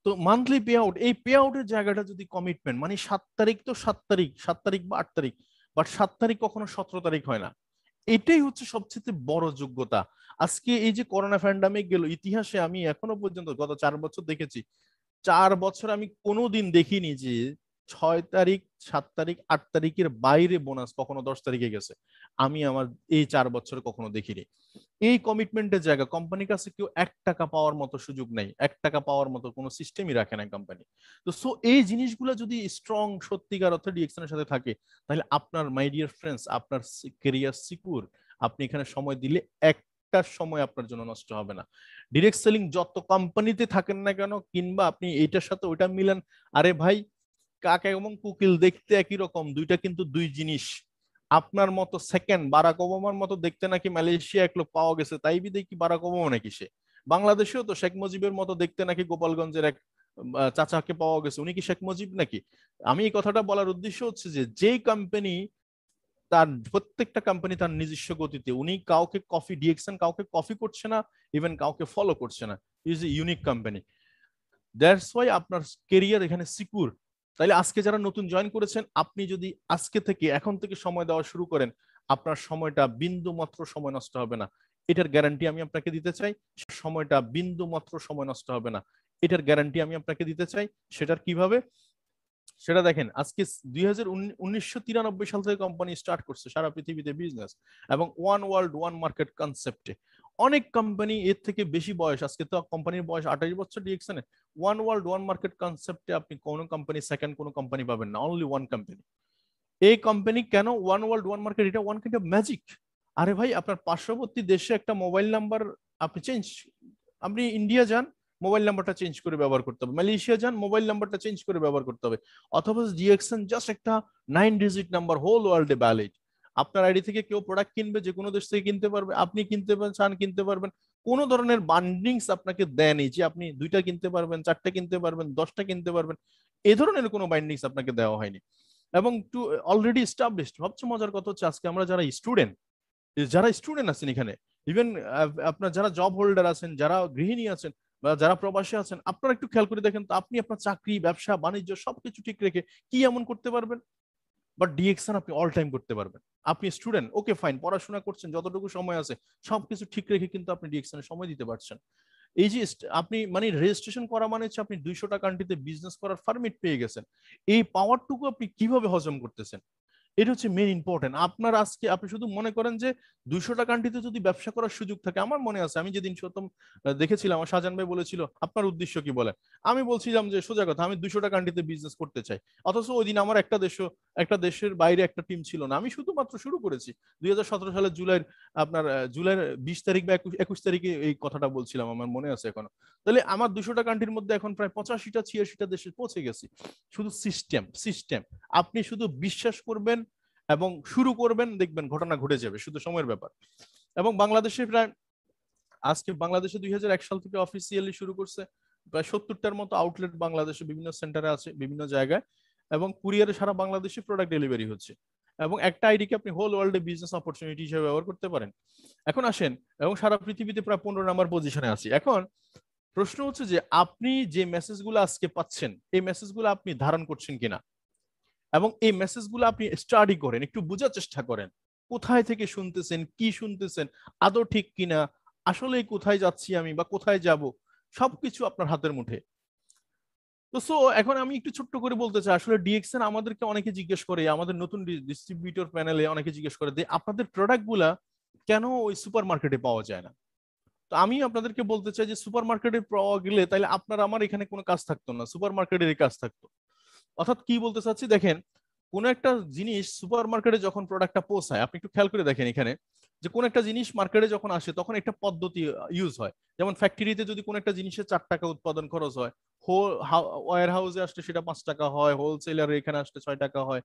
তো মান্থলি পে আউট, এই পে আউটের জায়গাটা যদি কমিটমেন্ট, মানে 7 তারিখ তো 7 তারিখ, 7 তারিখ বা 8 তারিখ, বাট 7 তারিখ কখনো 17 তারিখ হয় না। এটাই হচ্ছে সবচেয়ে বড় যোগ্যতা। আজকে এই যে করোনা প্যান্ডামিক গেল, ইতিহাসে আমি এখনো পর্যন্ত গত 4 বছর দেখেছি, 4 বছর আমি কোনোদিন দেখিনি যে 6 তারিখ, 7 তারিখ, 8 তারিখের বাইরে বোনাস কখনো 10 তারিখে গেছে। আমি আমার এই 4 বছর কখনো দেখিনি। এই কমিটমেন্টের জায়গা, কোম্পানির কাছে কেউ 1 টাকা পাওয়ার মতো সুযোগ নেই, 1 টাকা পাওয়ার মতো কোনো সিস্টেমই রাখে না কোম্পানি। তো সো এই জিনিসগুলো যদি স্ট্রং সত্যিকার অর্থে ডিএক্সনের সাথে থাকে, তাহলে আপনার মাই ডিয়ার ফ্রেন্ডস, আপনার কেরিয়ার সিকিউর। আপনি এখানে সময় দিলে একটা সময় আপনার জন্য নষ্ট হবে না। ডিরেক্ট সেলিং যত কোম্পানিতে থাকেন না কেন, কিংবা আপনি এইটার সাথে ওইটা মিলান, আরে ভাই, কাক এবং কুকিল দেখতে একই রকম, দুইটা কিন্তু দুই জিনিস। আপনার মতো সেকেন্ড বারাক ওবামার মতো দেখতে নাকি মালয়েশিয়া এক লোক পাওয়া গেছে, তাই বিদে কি বারাক ওবামা নাকি সে? বাংলাদেশেও তো শেখ মুজিবের মতো দেখতে নাকি গোপালগঞ্জের এক চাচাকে পাওয়া গেছে, উনি কি শেখ মুজিব নাকি? আমি এই কথাটা বলার উদ্দেশ্য হচ্ছে যে, যেই কোম্পানি, তার প্রত্যেকটা কোম্পানি তার নিজস্ব গতিতে, উনি কাউকে কফি, ডিএক্সএন কাউকে কফি করছে না, ইভেন কাউকে ফলো করছে না, is a unique company. That's why আপনার কেরিয়ার এখানে সিকিউর। তাইলে আজকে যারা নতুন জয়েন করেছেন, আপনি যদি আজকে থেকে, এখন থেকে সময় দেওয়া শুরু করেন, আপনার সময়টা বিন্দু মাত্র সময় নষ্ট হবে না, এটার গ্যারান্টি আমি আপনাকে দিতে চাই। সময়টা বিন্দু মাত্র সময় নষ্ট হবে না, এটার গ্যারান্টি আমি আপনাকে দিতে চাই। সেটার কিভাবে, সেটা দেখেন। আজকে 1993 সাল থেকে কোম্পানি স্টার্ট করছে সারা পৃথিবীতে বিজনেস, এবং ওয়ান ওয়ার্ল্ড ওয়ান মার্কেট কনসেপ্টে। অনেক কোম্পানি এর থেকে বেশি বয়স, আজকে তো কোম্পানির বয়স 28 বছর ডিএক্সনে। ওয়ান ওয়ার্ল্ড ওয়ান মার্কেট কনসেপ্টে আপনি কোনো কোম্পানি, সেকেন্ড কোনো কোম্পানি পাবেন না, অনলি ওয়ান কোম্পানি। এই কোম্পানি কেন ওয়ান ওয়ার্ল্ড ওয়ান মার্কেট? এটা ওয়ান কাইন্ড অফ ম্যাজিক। আরে ভাই, আপনার পার্শ্ববর্তী দেশে একটা মোবাইল নাম্বার আপনি চেঞ্জ, আপনি ইন্ডিয়া যান, মোবাইল নাম্বারটা চেঞ্জ করে ব্যবহার করতে হবে, মালয়েশিয়া যান, মোবাইল নাম্বারটা চেঞ্জ করে ব্যবহার করতে হবে। অথবা ডিএক্সএন জাস্ট একটা 9 ডিজিট নাম্বার, হোল ওয়ার্ল্ডে ভ্যালিড। আপনার আইডি থেকে কেউ প্রোডাক্ট কিনবে, যে কোনো দেশ থেকে কিনতে পারবে, আপনি কিনতে চান কিনতে পারবেন। কোনো ধরনের বান্ডিংস আপনাকে দেয়নি যে আপনি 2টা কিনতে পারবেন, 4টে কিনতে পারবেন, 10টা কিনতে পারবেন, এ ধরনের কোনো বাইন্ডিংস আপনাকে দেওয়া হয়নি। এবং টু অলরেডি এস্টাবলিশড। সবচেয়ে মজার কথা হচ্ছে, আজকে আমরা যারা স্টুডেন্ট আছেন এখানে, ইভেন আপনার যারা জব হোল্ডার আছেন, যারা গৃহিণী আছেন, বা যারা প্রবাসী আছেন, আপনারা একটু খেয়াল করে দেখেন তো, আপনি আপনার চাকরি, ব্যবসা বাণিজ্য সবকিছু ঠিক রেখে কি এমন করতে পারবেন? বাট ডিএক্সএন আপনি অল টাইম করতে পারবেন। আপনি স্টুডেন্ট, ওকে ফাইন, পড়াশোনা করছেন, যতটুকু সময় আছে সবকিছু ঠিক রেখে কিন্তু আপনি ডিএক্সএন সময় দিতে পারছেন। এই যে আপনি মানে রেজিস্ট্রেশন করা মানে হচ্ছে আপনি 200টা কান্ট্রিতে বিজনেস করার পারমিট পেয়ে গেছেন। এই পাওয়ারটুকু আপনি কিভাবে হজম করতেছেন, এটা হচ্ছে মেন ইম্পর্টেন্ট। আপনার আজকে আপনি শুধু মনে করেন যে 200টা কান্ট্রিতে যদি ব্যবসা করার সুযোগ থাকে। আমার মনে আছে, আমি যেদিন প্রথম দেখেছিলাম, আমার শাহজাহান ভাই বলেছিল আপনার উদ্দেশ্য কি বলেন, আমি বলছিলাম যে সোজা কথা, আমি 200টা কান্ট্রিতে বিজনেস করতে চাই। অথচ ওই দিন আমার একটা দেশের বাইরে একটা টিম ছিল না, আমি শুধুমাত্র শুরু করেছি 2017 সালের জুলাইয়ের 20 তারিখ বা 21 তারিখে এই কথাটা বলছিলাম, আমার মনে আছে এখনো। তাহলে আমার 200টা কান্ট্রির মধ্যে এখন প্রায় 85টা 86টা দেশে পৌঁছে গেছি। শুধু সিস্টেম সিস্টেম, আপনি শুধু বিশ্বাস করবেন এবং শুরু করবেন, দেখবেন ঘটনা ঘটে যাবে, শুধু সময়ের ব্যাপার। এবং বাংলাদেশে প্রায়, আজকে বাংলাদেশে 2001 সাল থেকে অফিসিয়ালি শুরু করছে, প্রায় 70টার মতো আউটলেট বাংলাদেশে বিভিন্ন সেন্টারে আছে, বিভিন্ন জায়গায়। এবং কুরিয়ারে সারা বাংলাদেশে প্রোডাক্ট ডেলিভারি হচ্ছে। এবং একটা আইডিকে আপনি হোল ওয়ার্ল্ডে বিজনেস অপরচুনিটি হিসেবে ব্যবহার করতে পারেন। এখন আসেন, এবং সারা পৃথিবীতে প্রায় 15 নাম্বার পজিশনে আছি। এখন প্রশ্ন হচ্ছে যে, আপনি যে মেসেজগুলো আজকে পাচ্ছেন, এই মেসেজগুলো আপনি ধারণ করছেন কিনা, এবং এই মেসেজগুলো আপনি স্টাডি করেন, একটু বোঝার চেষ্টা করেন, কোথায় থেকে শুনতেছেন, কি শুনতেছেন, আদৌ ঠিক কিনা, আসলে কোথায় যাচ্ছি আমি বা কোথায় যাব, সবকিছু আপনার হাতের মুঠে। তো সো এখন আমি একটু ছোট্ট করে বলতে চাই, আসলে ডিএক্সএন আমাদেরকে অনেকে জিজ্ঞেস করে, আমাদের নতুন ডিস্ট্রিবিউটর প্যানেলে অনেকে জিজ্ঞেস করে যে আপনাদের প্রোডাক্ট গুলা কেন ওই সুপার মার্কেটে পাওয়া যায় না। তো আমি আপনাদেরকে বলতে চাই যে, সুপার মার্কেটে পাওয়া গেলে তাহলে আপনার আমার এখানে কোনো কাজ থাকতো না, সুপার মার্কেটের কাজ থাকতো। অর্থাৎ কি বলতে চাচ্ছি, দেখেন, কোন একটা জিনিস সুপার মার্কেটে যখন প্রোডাক্টটা পৌঁছায়, আপনি একটু খেয়াল করে দেখেন এখানে, যে কোন একটা জিনিস মার্কেটে যখন আসে তখন একটা পদ্ধতি ইউজ হয়। যেমন ফ্যাক্টরিতে যদি কোন একটা জিনিসের 4 টাকা উৎপাদন খরচ হয়, ওয়্যার হাউসে আসলে সেটা 5 টাকা হয়, হোলসেলার এখানে আসলে 6 টাকা হয়,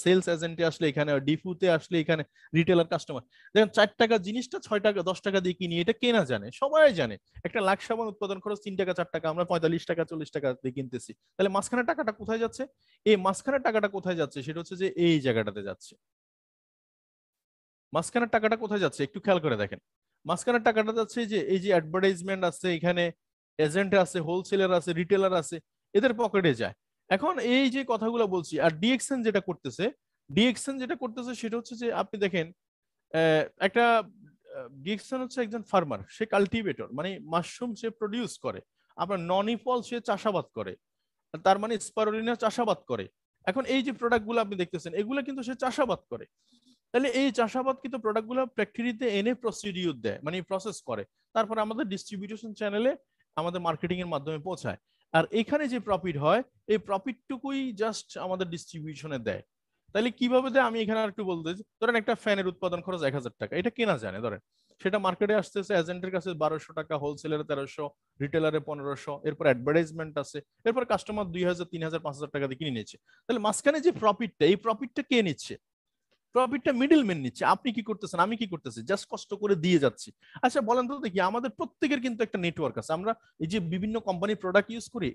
সেলস এজেন্টে আসলে এখানে, ডিফুতে আসলে এখানে, রিটেলার কাস্টমার। দেখেন 4 টাকা জিনিসটা 6 টাকা 10 টাকা দিয়ে কিনি, এটা কেনা জানে, সবাই জানে। একটা লাখ সাবান উৎপাদন খরচ 3 টাকা 4 টাকা, আমরা 45 টাকা 40 টাকা দিয়ে কিনতেছি। তাহলে মাঝখানে টাকাটা কোথায় যাচ্ছে? এই মাঝখানে টাকাটা কোথায় যাচ্ছে সেটা হচ্ছে যে এই জায়গাটাতে যাচ্ছে। মাঝখানের টাকাটা কোথায় যাচ্ছে একটু খেয়াল করে দেখেন। মাঝখানের টাকাটা যাচ্ছে যে এই যে অ্যাডভার্টাইজমেন্ট আছে, এখানে এজেন্ট আছে, হোলসেলার আছে, রিটেলার আছে, এদের পকেটে যায়। এখন এই যে কথাগুলো বলছি, আর ডিএক্সএন যেটা করতেছে, সেটা হচ্ছে যে আপনি দেখেন একটা ডিএক্সএন হচ্ছে একজন ফার্মার, সে কাল্টিভেটর, মানে মাশরুম সে প্রডিউস করে। আপনার ননিফল সে চাষাবাদ করে, তার মানে স্পারুলিনা চাষাবাদ করে। এখন এই যে প্রোডাক্টগুলো আপনি দেখতেছেন, এগুলো কিন্তু সে চাষাবাদ করে। তাহলে এই চাষাবাদকৃত প্রোডাক্টগুলো ফ্যাক্টরিতে এনে প্রসিডিউর দেয়, মানে প্রসেস করে, তারপরে আমাদের ডিস্ট্রিবিউশন চ্যানেলে আমাদের মার্কেটিং এর মাধ্যমে পৌঁছায়। আর এখানে যে প্রফিট হয়, এই প্রফিটটুকুই জাস্ট আমাদের ডিস্ট্রিবিউশনে দেয়। তাহলে কিভাবে দেয় আমি এখানে আর একটু বলতে, ধরেন একটা ফ্যানের উৎপাদন খরচ 1000 টাকা, এটা কেনা জানে, ধরেন সেটা মার্কেটে আসতেছে এজেন্টের কাছে 1200 টাকা, হোলসেলারে 1300, রিটেলারে 1500, এরপর অ্যাডভার্টাইজমেন্ট আছে, এরপর কাস্টমার 2000 3000 5000 টাকা দিয়ে কিনে নিচ্ছে। তাহলে মাঝখানে যে প্রফিটটা, এই প্রফিটটা কে নিচ্ছে? প্রফিটটা মিডলম্যান নিচ্ছে। আপনি কি করতেছেন, আমি কি করতেছি, জাস্ট কষ্ট করে দিয়ে যাচ্ছি। আচ্ছা বলেন তো দেখি, আমাদের প্রত্যেকের কিন্তু একটা নেটওয়ার্ক আছে। আমরা এই যে বিভিন্ন কোম্পানির প্রোডাক্ট ইউজ করি,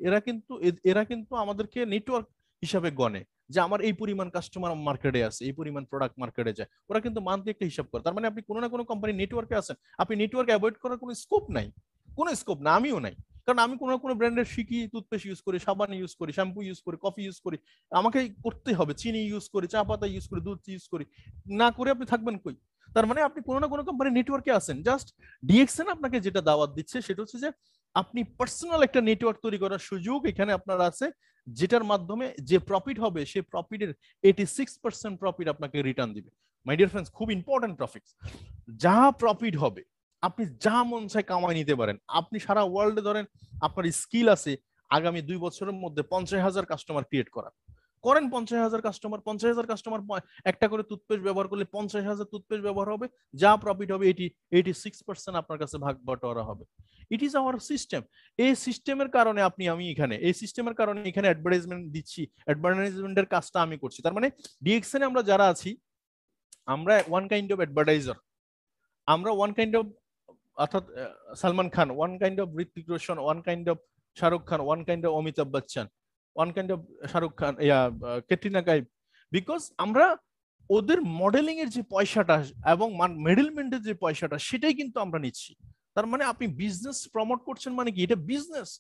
এরা কিন্তু আমাদেরকে নেটওয়ার্ক হিসাবে গণে, যে আমার এই পরিমাণ কাস্টমার মার্কেটে আছে, এই পরিমাণ প্রোডাক্ট মার্কেটে যায়। ওরা কিন্তু মান্থলি একটা হিসাব করে। তার মানে আপনি কোনো না কোনো কোম্পানি নেটওয়ার্কে আছেন, আপনি নেটওয়ার্ক অ্যাভয়েড করার কোনো স্কোপ নাই, কোনো স্কোপ না, আমিও নাই। কারণ আমি কোনো না কোনো ব্র্যান্ডের শিখি, টুথপেস্ট ইউজ করি, সাবান ইউজ করি, শ্যাম্পু ইউজ করি, কফি ইউজ করি, আমাকে করতে হবে, চিনি ইউজ করি, চা পাতা ইউজ করি, দুধ ইউজ করি, না করে আপনি থাকবেন কই? তার মানে আপনি কোনো না কোনো কোম্পানি নেটওয়ার্কে আছেন। জাস্ট ডিএক্সএন আপনাকে যেটা দাওয়াত দিচ্ছে সেটা হচ্ছে যে আপনি পার্সোনাল একটা নেটওয়ার্ক তৈরি করার সুযোগ এখানে আপনার আছে, যেটার মাধ্যমে যে প্রফিট হবে সেই প্রফিটের 86% প্রফিট আপনাকে রিটার্ন দিবে। মাই ডিয়ার ফ্রেন্ডস, খুব ইম্পর্টেন্ট প্রফিট। যা প্রফিট হবে আপনি যা মন চায় কামাই নিতে পারেন। আপনি সারা ওয়ার্ল্ডে ধরেন আপনার স্কিল আছে আগামী 2 বছরের মধ্যে 50,000 কাস্টমার ক্রিয়েট করা, করেন 50,000 কাস্টমার, 50,000 কাস্টমার একটা করে টুথপেস্ট ব্যবহার করলে 50,000 টুথপেস্ট ব্যবহার হবে, যা প্রফিট হবে 86% আপনার কাছে ভাগ বাটোয়ারা হবে। It is our system. এই সিস্টেমের কারণে আমি এখানে এই সিস্টেমের কারণে এখানে অ্যাডভার্টাইজমেন্ট দিচ্ছি, অ্যাডভার্টাইজমেন্টের কাজটা আমি করছি। তার মানে ডিএক্সএন আমরা যারা আছি, আমরা ওয়ান কাইন্ড অফ অ্যাডভার্টাইজার, আমরা ওয়ান কাইন্ড অফ, অর্থাৎ Salman Khan, one kind of Hrithik Roshan, one kind of Shahrukh Khan, one kind of Amitabh Bachchan, one kind of Shahrukh Khan, Katrina Kaif. Because আমরা ওদের মডেলিং এর যে পয়সাটা এবং মিডলম্যানের যে পয়সাটা, সেটাই কিন্তু আমরা নিচ্ছি। তার মানে আপনি বিজনেস প্রমোট করছেন, মানে কি? এটা বিজনেস,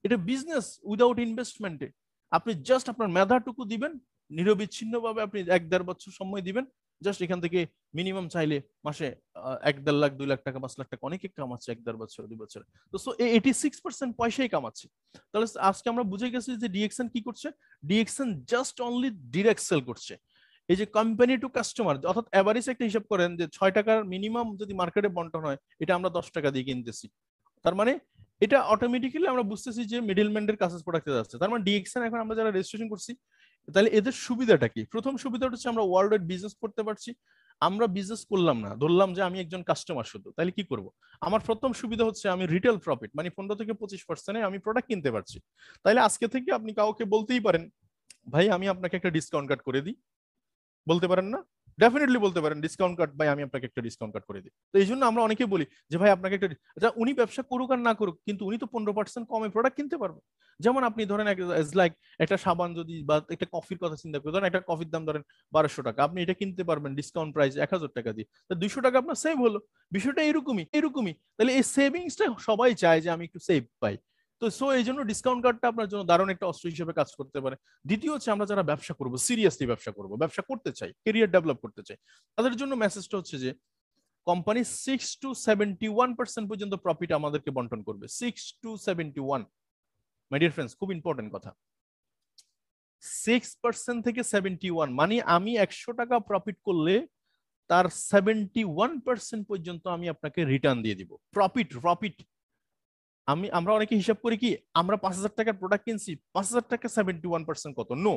এটা বিজনেস উইদাউট ইনভেস্টমেন্টে। আপনি জাস্ট আপনার মেধাটুকু দিবেন, নিরবিচ্ছিন্নভাবে আপনি 1-1.5 বছর সময় দিবেন, জাস্ট এখান থেকে মিনিমাম চাইলে মাসে 1-1.5 লাখ 2 লাখ টাকা 5 লাখ টাকা অনেকে কামাচ্ছে 1-1.5 বছর 2 বছরে। তো সো 86% পয়সাই কামাচ্ছে। তাহলে আজকে আমরা বুঝে গেছি যে ডিএক্সএন কি করছে। DXN just only direct sale করছে। এই যে কোম্পানি টু কাস্টমার, অর্থাৎ এভারেজ একটা হিসাব করেন যে 6 টাকার মিনিমাম যদি মার্কেটে বন্টন হয়, এটা আমরা 10 টাকা দিয়ে কিনতেছি। তার মানে এটা অটোমেটিক্যালি আমরা বুঝতেছি যে মিডলম্যানের কাছে প্রোডাক্টে যাচ্ছে। তার মানে ডিএক্সএন এখন আমরা যারা রেজিস্ট্রেশন করছি, তাহলে এদের সুবিধাটা কি? প্রথম সুবিধাটা হচ্ছে আমরা ওয়ার্ল্ড ওয়াইড বিজনেস করতে পারছি। আমরা বিজনেস করলাম না, ধরলাম যে আমি একজন কাস্টমার শুধু, তাহলে কি করব? আমার প্রথম সুবিধা হচ্ছে আমি রিটেল প্রফিট, মানে 15 থেকে 25% আমি প্রোডাক্ট কিনতে পারছি। তাহলে আজকে থেকে আপনি কাউকে বলতেই পারেন, ভাই আমি আপনাকে একটা ডিসকাউন্ট কার্ড করে দিই, বলতে পারেন না? ডেফিনেটলি বলতে পারেন, ডিসকাউন্ট কার্ড ভাই, আমি আপনাকে একটা ডিসকাউন্ট কার্ড করে দিই। তো এই জন্য আমরা অনেকেই বলি যে ভাই আপনাকে একটা, আচ্ছা উনি ব্যবসা করুক আর না করুক, কিন্তু উনি তো 15% কমে প্রোডাক্ট কিনতে পারবে। যেমন আপনি ধরেন লাইক একটা সাবান যদি বা একটা কফির কথা চিন্তা করি, ধরেন একটা কফির দাম ধরেন 1200 টাকা, আপনি এটা কিনতে পারবেন ডিসকাউন্ট প্রাইস 1000 টাকা দিয়ে, তো 200 টাকা আপনার সেভ হলো। বিষয়টা এরকমই। তাহলে এই সেভিংসটা সবাই চায় যে আমি একটু সেভ পাই। তো সো এই জন্য ডিসকাউন্ট কার্ডটা আপনার জন্য দারুণ একটা অস্ত্র হিসেবে কাজ করতে পারে। দ্বিতীয় হচ্ছে আমরা যারা ব্যবসা করবো, সিরিয়াসলি ব্যবসা করতে চাই, কেরিয়ার ডেভেলপ করতে চাই, তাদের জন্য মেসেজটা হচ্ছে যে কোম্পানি 6 to 71% পর্যন্ত প্রফিট আমাদেরকে বন্টন করবে। 6 to 71, মাই ডিয়ার ফ্রেন্ডস, খুব ইম্পর্টেন্ট কথা। 6% থেকে 71 মানে আমি 100 টাকা প্রফিট করলে তার 71% পর্যন্ত আমি আপনাকে রিটার্ন দিয়ে দিব। প্রফিট আমরা অনেকে হিসাব করি কি, আমরা 5,000 টাকার প্রোডাক্ট কিনছি, 5,000 টাকা 71% কত? নো,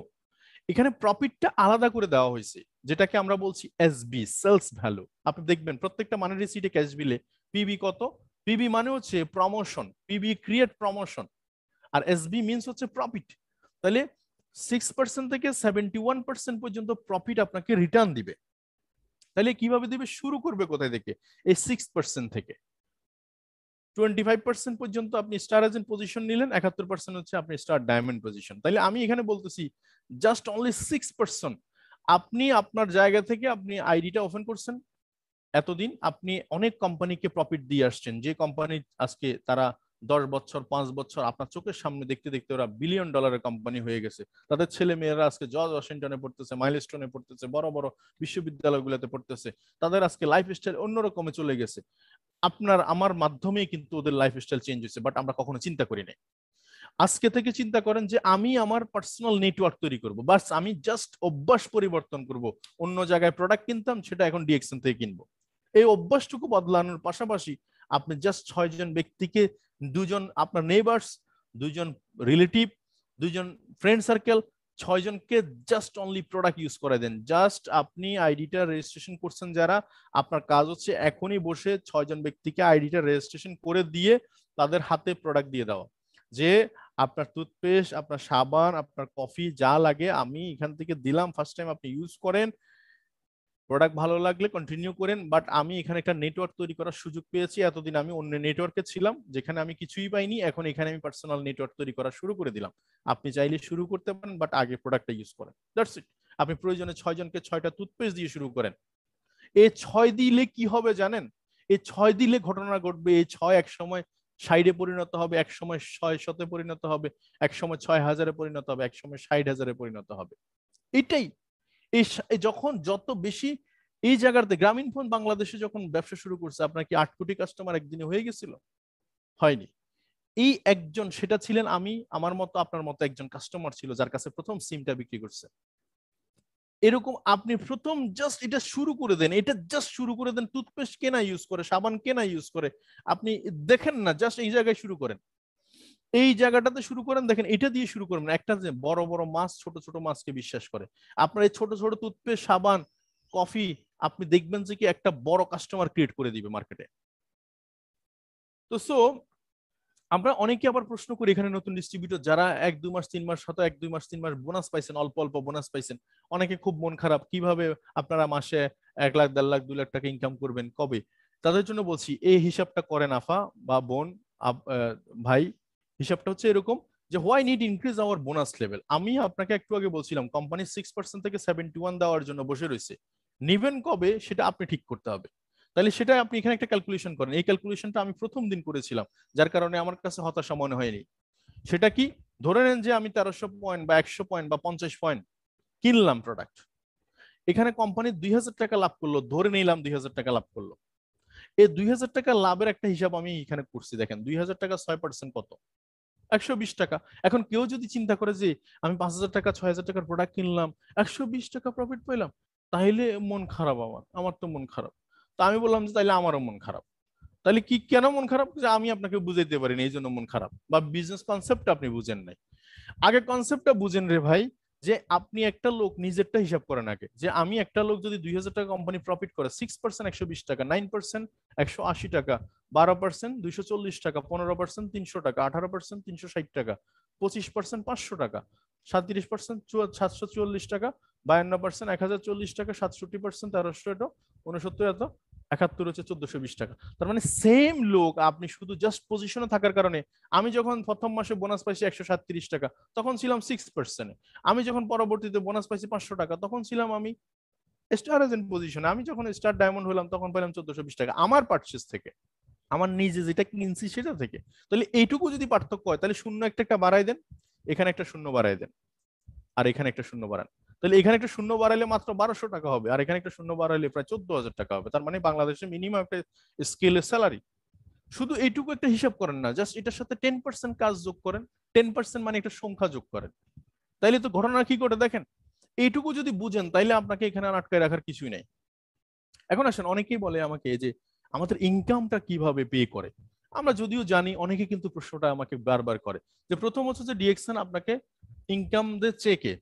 এখানে প্রফিটটা আলাদা করে দেওয়া হয়েছে, যেটাকে আমরা বলছি এসবি, সেলস ভ্যালু। আপনি দেখবেন প্রত্যেকটা মানের রিসিটে ক্যাশ বিলে পিবি কত, পিবি মানে হচ্ছে প্রমোশন, পিবি ক্রিয়েট প্রমোশন, আর এসবি মিন্স হচ্ছে প্রফিট। তাহলে 6% থেকে 71% পর্যন্ত প্রফিট আপনাকে রিটার্ন দিবে। তাহলে কিভাবে দিবে? শুরু করবে কোথায় থেকে? এই 6% থেকে। 25% পর্যন্ত আপনি স্টার এজেন্ট পজিশন নিলেন, 71% হচ্ছে আপনি স্টার ডায়মন্ড পজিশন। তাইলে আমি এখানে বলতেছি জাস্ট অনলি 6%। আপনি আপনার জায়গা থেকে আপনি আইডিটা ওপেন করছেন, এতদিন আপনি অনেক কোম্পানিকে প্রফিট দিয়ে আসছেন, যে কোম্পানি আজকে তারা 10 বছর 5 বছর আপনার চোখের সামনে দেখতে দেখতে ওরা বিলিয়ন ডলারের কোম্পানি হয়ে গেছে। তাদের ছেলে মেয়েরা আজকে জর্জ ওয়াশিংটনে পড়তেছে, মাইলস্টোনে পড়তেছে, বড় বড় বিশ্ববিদ্যালয়গুলোতে পড়তেছে। তাদের আজকে লাইফ স্টাইল অন্যরকমে চলে গেছে। আপনার আমার মাধ্যমেই কিন্তু ওদের লাইফ স্টাইল চেঞ্জ হয়েছে, বাট আমরা কখনো চিন্তা করি নাই। আজকে থেকে চিন্তা করেন যে আমি আমার পার্সোনাল নেটওয়ার্ক তৈরি করব, বাস আমি জাস্ট অভ্যাস পরিবর্তন করব। অন্য জায়গায় প্রোডাক্ট কিনতাম, সেটা এখন ডিএক্সএন থেকে কিনবো। এই অভ্যাসটুকু বদলানোর পাশাপাশি আপনি জাস্ট 6জন ব্যক্তিকে, 2জন আপনার নেইবার্স, 2জন রিলেটিভ, 2জন ফ্রেন্ড সার্কেল, 6জনকে জাস্ট অনলি প্রোডাক্ট ইউজ করে দেন। জাস্ট আপনি আইডিটা রেজিস্ট্রেশন করছেন যারা, আপনার কাজ হচ্ছে এখনই বসে 6জন ব্যক্তিকে আইডিটা রেজিস্ট্রেশন করে দিয়ে তাদের হাতে প্রোডাক্ট দিয়ে দেওয়া, যে আপনার টুথপেস্ট, আপনার সাবান, আপনার কফি যা লাগে আমি এখান থেকে দিলাম, ফার্স্ট টাইম আপনি ইউজ করেন, প্রোডাক্ট ভালো লাগলে কন্টিনিউ করেন। বাট আমি এখানে একটা নেটওয়ার্ক তৈরি করার সুযোগ পেয়েছি। এতদিন আমি অন্য নেটওয়ার্কে ছিলাম যেখানে আমি কিছুই পাইনি, এখন এখানে আমি পার্সোনাল নেটওয়ার্ক তৈরি করা শুরু করে দিলাম। আপনি চাইলে শুরু করতে পারেন, বাট আগে প্রোডাক্টটা ইউজ করেন, দ্যাটস ইট। আপনি প্রয়োজনে 6জনকে 6টা টুথপেস্ট দিয়ে শুরু করেন। এই 6 দিলে কি হবে জানেন? এই 6 দিলে ঘটনা ঘটবে। এই 6 এক সময় 60-এ পরিণত হবে, এক সময় 600-তে পরিণত হবে, এক সময় 6000-এ পরিণত হবে, এক সময় 60,000-এ পরিণত হবে। এটাই যখন যত বেশি এই জায়গাতে গ্রামীণ ফোন বাংলাদেশে যখন ব্যবসা শুরু করছে, আপনার কি 8 কোটি কাস্টমার একদিনে হয়ে গেছিল? হয়নি। এই একজন, সেটা ছিলেন আমি, আমার মতো আপনার মতো একজন কাস্টমার ছিল যার কাছে প্রথম সিমটা বিক্রি করছে। এরকম আপনি প্রথম জাস্ট এটা শুরু করে দেন, এটা জাস্ট শুরু করে দেন। টুথপেস্ট কেনা ইউজ করে, সাবান কেনা ইউজ করে, আপনি দেখেন না, জাস্ট এই জায়গায় শুরু করেন, এই জায়গাটাতে শুরু করেন, দেখেন এটা দিয়ে শুরু করবেন। একটা যে বড় বড় মাছ ছোট ছোট মাছকে বিশ্বাস করে, আপনার এই ছোট ছোট টুথপেস্ট, সাবান, কফি, আপনি দেখবেন যে কি একটা বড় কাস্টমার ক্রিয়েট করে দিবে মার্কেটে। তো আমরা অনেকে আবার প্রশ্ন করি, এখানে নতুন ডিস্ট্রিবিউটর যারা 1-2 মাস 3 মাস, হয়তো 1-2 মাস 3 মাস বোনাস পাইছেন, অল্প অল্প বোনাস পাইছেন, অনেকে খুব মন খারাপ, কিভাবে আপনারা মাসে 1 লাখ 1.5 লাখ 2 লাখ টাকা ইনকাম করবেন কবে? তাদের জন্য বলছি, এই হিসাবটা করেন আফা বা বোন, ভাই। হিসাবটা হচ্ছে এরকম যে why need increase our bonus level. আমি আপনাকে একটু আগে বলছিলাম কোম্পানি 6% থেকে 71 দেওয়ার জন্য বসে রয়েছে, নিবেন কবে সেটা আপনি ঠিক করতে হবে। তাহলে সেটা আপনি এখানে একটা ক্যালকুলেশন করেন। এই ক্যালকুলেশনটা আমি প্রথম দিন করেছিলাম, যার কারণে আমার কাছে হতাশা মনে হয়নি। সেটা কি? ধরে নেন যে আমি 1300 পয়েন্ট বা 100 পয়েন্ট বা 50 পয়েন্ট কিনলাম প্রোডাক্ট, এখানে কোম্পানি 2000 টাকা লাভ করলো, ধরে নিলাম 2000 টাকা লাভ করলো। এই 2000 টাকা লাভের একটা হিসাব আমি এখানে করছি। দেখেন 2000 টাকা 6% কত? 120 টাকা। এখন কেউ যদি চিন্তা করে যে আমি 5000 টাকা 6000 টাকার প্রোডাক্ট কিনলাম, 120 টাকা প্রফিট পেলাম, তাইলে মন খারাপ, আমার তো মন খারাপ। তা আমি বললাম যে তাইলে আমারও মন খারাপ। তাহলে কি কেন মন খারাপ? যে আমি আপনাকে বুঝাইতে পারিনি, এই জন্য মন খারাপ, বা বিজনেস কনসেপ্ট আপনি বুঝেন নাই। আগে কনসেপ্টটা বুঝেন রে ভাই, যে আপনি একটা লোক নিজেরটা হিসাব করেন আগে, যে আমি একটা লোক যদি 2000 টাকা কোম্পানি প্রফিট করে, 6% 120 টাকা, 9% 180 টাকা, 12% 240 টাকা, 15% 300 টাকা, 18% 360 টাকা, 25% 500 টাকা, 37% 744 টাকা, 52% 1040 টাকা, 67% 1300, 69 এত, 71 হচ্ছে 1420 টাকা। তার মানে সেম লোক, আপনি শুধু জাস্ট পজিশনে থাকার কারণে, আমি যখন প্রথম মাসে বোনাস পাইছি 137 টাকা, তখন ছিলাম 6%। আমি যখন পরবর্তীতে বোনাস পাইছি 500 টাকা, তখন ছিলাম আমি স্টার এজেন্ট পজিশনে। আমি যখন স্টার ডায়মন্ড হলাম তখন পেলাম 1420 টাকা, আমার পারচেস থেকে, আমার নিজে যেটা কিনছি সেটা থেকে। তাহলে এইটুকু যদি পার্থক্য হয়, তাহলে শূন্য একটা বাড়াই দেন, এখানে একটা শূন্য বাড়াই দেন, আর এখানে একটা শূন্য বাড়ান। তাহলে এখানে একটা শূন্য বাড়াইলে মাত্র 1200 টাকা হবে, আর এখানে একটা শূন্য বাড়াইলে প্রায় 14,000 টাকা হবে। তার মানে বাংলাদেশে মিনিমাম একটা স্কেলের স্যালারি। শুধু এইটুকু একটা হিসাব করেন না, জাস্ট এটার সাথে 10% কাজ যোগ করেন, 10% মানে একটা সংখ্যা যোগ করেন, তাইলে তো ঘটনা কি করে দেখেন। এইটুকু যদি বুঝেন, তাইলে আপনাকে এখানে আর আটকায় রাখার কিছুই নাই। এখন আসেন, অনেকেই বলে আমাকে যে আমাদের ইনকামটা কিভাবে পে করে। আমরা যদিও জানি, অনেকে কিন্তু প্রশ্নটা আমাকে বারবার করে, যে প্রথম হচ্ছে যে ডিএক্সএন আপনাকে ইনকাম দে চেকে।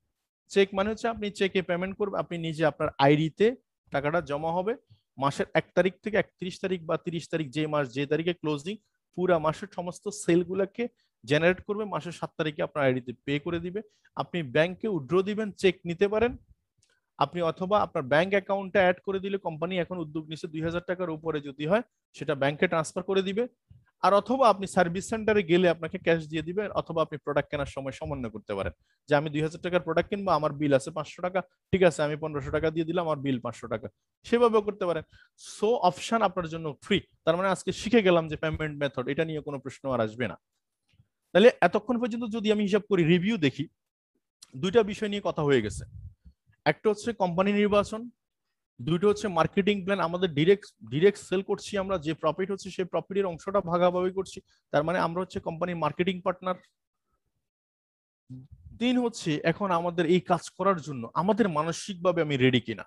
চেক মানে হচ্ছে আপনি চেকে পেমেন্ট করবেন, আপনি নিজে আপনার আইডিতে টাকাটা জমা হবে, মাসের 1 তারিখ থেকে 31 তারিখ বা 30 তারিখ, যে মাস যে তারিখে ক্লোজিং, পুরা মাসের সমস্ত সেলগুলোকে জেনারেট করবে, মাসের 7 তারিখে আপনার আইডিতে পে করে দিবে। আপনি ব্যাংকে উইথড্র দিবেন, চেক নিতে পারেন আপনি, অথবা আপনার ব্যাংক অ্যাকাউন্টে অ্যাড করে দিলে, কোম্পানি এখন উদ্যোগ নিচ্ছে 2000 টাকার উপরে যদি হয় সেটা ব্যাংকে ট্রান্সফার করে দিবে। আর অথবা আপনি সার্ভিস সেন্টারে গেলে আপনাকে ক্যাশ দিয়ে দিবে, অথবা আপনি প্রোডাক্ট কেনার সময় সমন্বয় করতে পারেন যে আমি 2000 টাকার প্রোডাক্ট কিনবো, আমার বিল আছে 500 টাকা, ঠিক আছে আমি 1500 টাকা দিয়ে দিলাম, আমার বিল 500 টাকা, সেভাবেও করতে পারেন। সো অপশন আপনার জন্য ফ্রি। তার মানে আজকে শিখে গেলাম যে পেমেন্ট মেথড, এটা নিয়ে কোনো প্রশ্ন আর আসবে না। তাহলে এতক্ষণ পর্যন্ত যদি আমি হিসাব করি, রিভিউ দেখি, দুইটা বিষয় নিয়ে কথা হয়ে গেছে। একটা হচ্ছে কোম্পানি নির্বাচন, দুটো হচ্ছে মার্কেটিং প্ল্যান, আমাদের ডিরেক্ট সেল করছি আমরা, যে প্রফিট হচ্ছে সেই প্রফিটের অংশটা ভাগাভাগি করছি, তার মানে আমরা হচ্ছে কোম্পানির মার্কেটিং পার্টনার। তিন হচ্ছে এখন আমাদের এই কাজ করার জন্য আমাদের মানসিকভাবে আমি রেডি কিনা।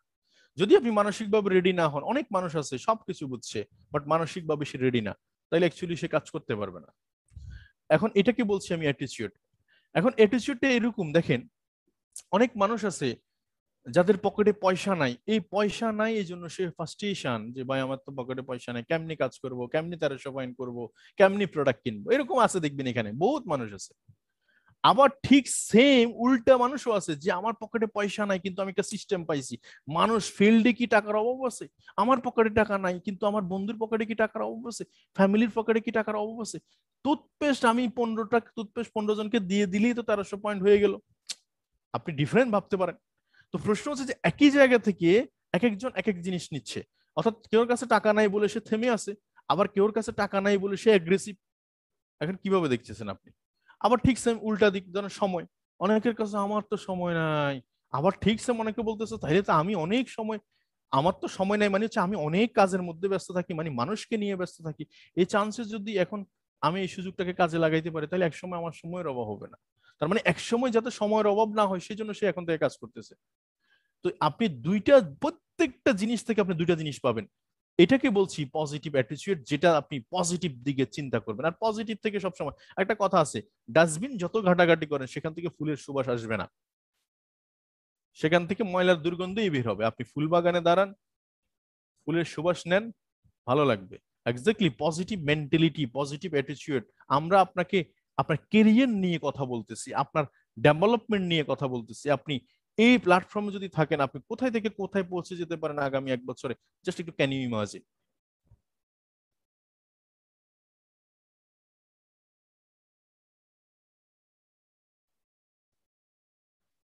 যদি আপনি মানসিকভাবে রেডি না হন, অনেক মানুষ আছে সবকিছু বুঝছে বাট মানসিকভাবে সে রেডি না, তাইলে অ্যাকচুয়ালি সে কাজ করতে পারবে না। এখন এটাকে বলছি আমি অ্যাটিটিউড। এখন অ্যাটিটিউডটা এরকম দেখেন, অনেক মানুষ আছে যাদের পকেটে পয়সা নাই, এই পয়সা নাই এই জন্য সে ফার্স্টেশন যে ভাই আমার তো পকেটে পয়সা নাই, কেমনি কাজ করব, কেমনি 1300 পয়েন্ট করবো, কেমনি প্রোডাক্ট কিনবো, এরকম আছে দেখবেন এখানে বহুত মানুষ আছে। আবার ঠিক সেম উল্টা মানুষও আছে যে আমার পকেটে পয়সা নাই কিন্তু আমি একটা সিস্টেম পাইছি। মানুষ ফিল্ডে কি টাকার অভাব আছে? আমার পকেটে টাকা নাই কিন্তু আমার বন্ধুর পকেটে কি টাকার অভাব আছে? ফ্যামিলির পকেটে কি টাকার অভাব আছে? টুথপেস্ট আমি 15টা টুথপেস্ট 15 জনকে দিয়ে দিলেই তো 1300 পয়েন্ট হয়ে গেল। আপনি ডিফারেন্ট ভাবতে পারেন। তো প্রশ্ন হচ্ছে যে একই জায়গা থেকে এক একজন এক এক জিনিস নিচ্ছে, অর্থাৎ কেউর কাছে টাকা নাই বলে সে থেমে আছে, আবার কেউর কাছে টাকা নাই বলে সে অ্যাগ্রেসিভ। এখন কিভাবে দেখতেছেন আপনি? আবার ঠিক সেম উল্টা দিক, ধরেন সময়, অনেকের কাছে আমার তো সময় নাই, আবার ঠিক সেম অনেকে বলতেছে তাইলে তো আমি অনেক সময়, আমার তো সময় নাই মানে হচ্ছে আমি অনেক কাজের মধ্যে ব্যস্ত থাকি, মানে মানুষকে নিয়ে ব্যস্ত থাকি। এই চান্সেস যদি এখন আমি এই সুযোগটাকে কাজে লাগাইতে পারি তাহলে একসময় আমার সময়ের অভাব হবে না। তার মানে একসময় যাতে সময়ের অভাব না হয় সেই জন্য সে এখন থেকে কাজ করতেছে। তো আপনি দুইটা, প্রত্যেকটা জিনিস থেকে আপনি দুইটা জিনিস পাবেন। এটাকে বলছি পজিটিভ অ্যাটিটিউড, যেটা আপনি পজিটিভ দিকে চিন্তা করবেন। আর পজিটিভ থেকে সবসময় একটা কথা আছে, ডাস্টবিন যত ঘাটাঘাটি করেন সেখান থেকে ফুলের সুবাস আসবে না, সেখান থেকে ময়লার দুর্গন্ধই বের হবে। আপনি ফুল বাগানে দাঁড়ান, ফুলের সুবাস নেন, ভালো লাগবে। Exactly positive mentality, positive attitude. আমরা আপনাকে আপনার কেরিয়ার নিয়ে কথা বলতেছি, আপনার ডেভেলপমেন্ট নিয়ে কথা বলতেছি। আপনি এই প্ল্যাটফর্মে যদি থাকেন, আপনি কোথায় থেকে কোথায় পৌঁছে যেতে পারেন আগামী 1 বছরে, জাস্ট একটু ক্যান ইউ ইমাজিন।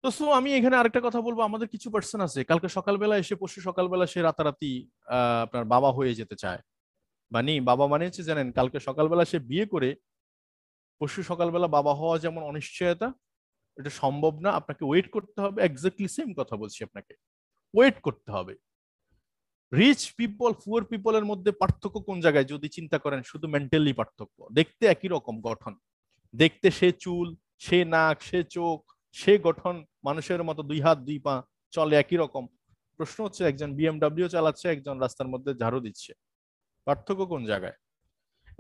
তো সো আমি এখানে আরেকটা কথা বলবো, আমাদের কিছু পার্সন আছে কালকে সকালবেলা এসে, পরশু সকালবেলা সে রাতারাতি আপনার বাবা হয়ে যেতে চায়। মানে বাবা মানে হচ্ছে জানেন, কালকে সকালবেলা সে বিয়ে করে পরশু সকালবেলা বাবা হওয়া যেমন অনিশ্চয়তা, এটা সম্ভব না, আপনাকে ওয়েট করতে হবে। এক্স্যাক্টলি সেম কথা বলছি আপনাকে, ওয়েট করতে হবে। রিচ পিপল পুয়ার পিপলের মধ্যে পার্থক্য কোন জায়গায় যদি চিন্তা করেন, শুধু মেন্টালি পার্থক্য। দেখতে একই রকম গঠন, দেখতে সে চুল, সে নাক, সে চোখ, সে গঠন মানুষের মতো, 2 হাত 2 পা, চলে একই রকম। প্রশ্ন হচ্ছে একজন বিএমডব্লিউ চালাচ্ছে, একজন রাস্তার মধ্যে ঝাড়ু দিচ্ছে, পার্থক্য কোন জায়গায়?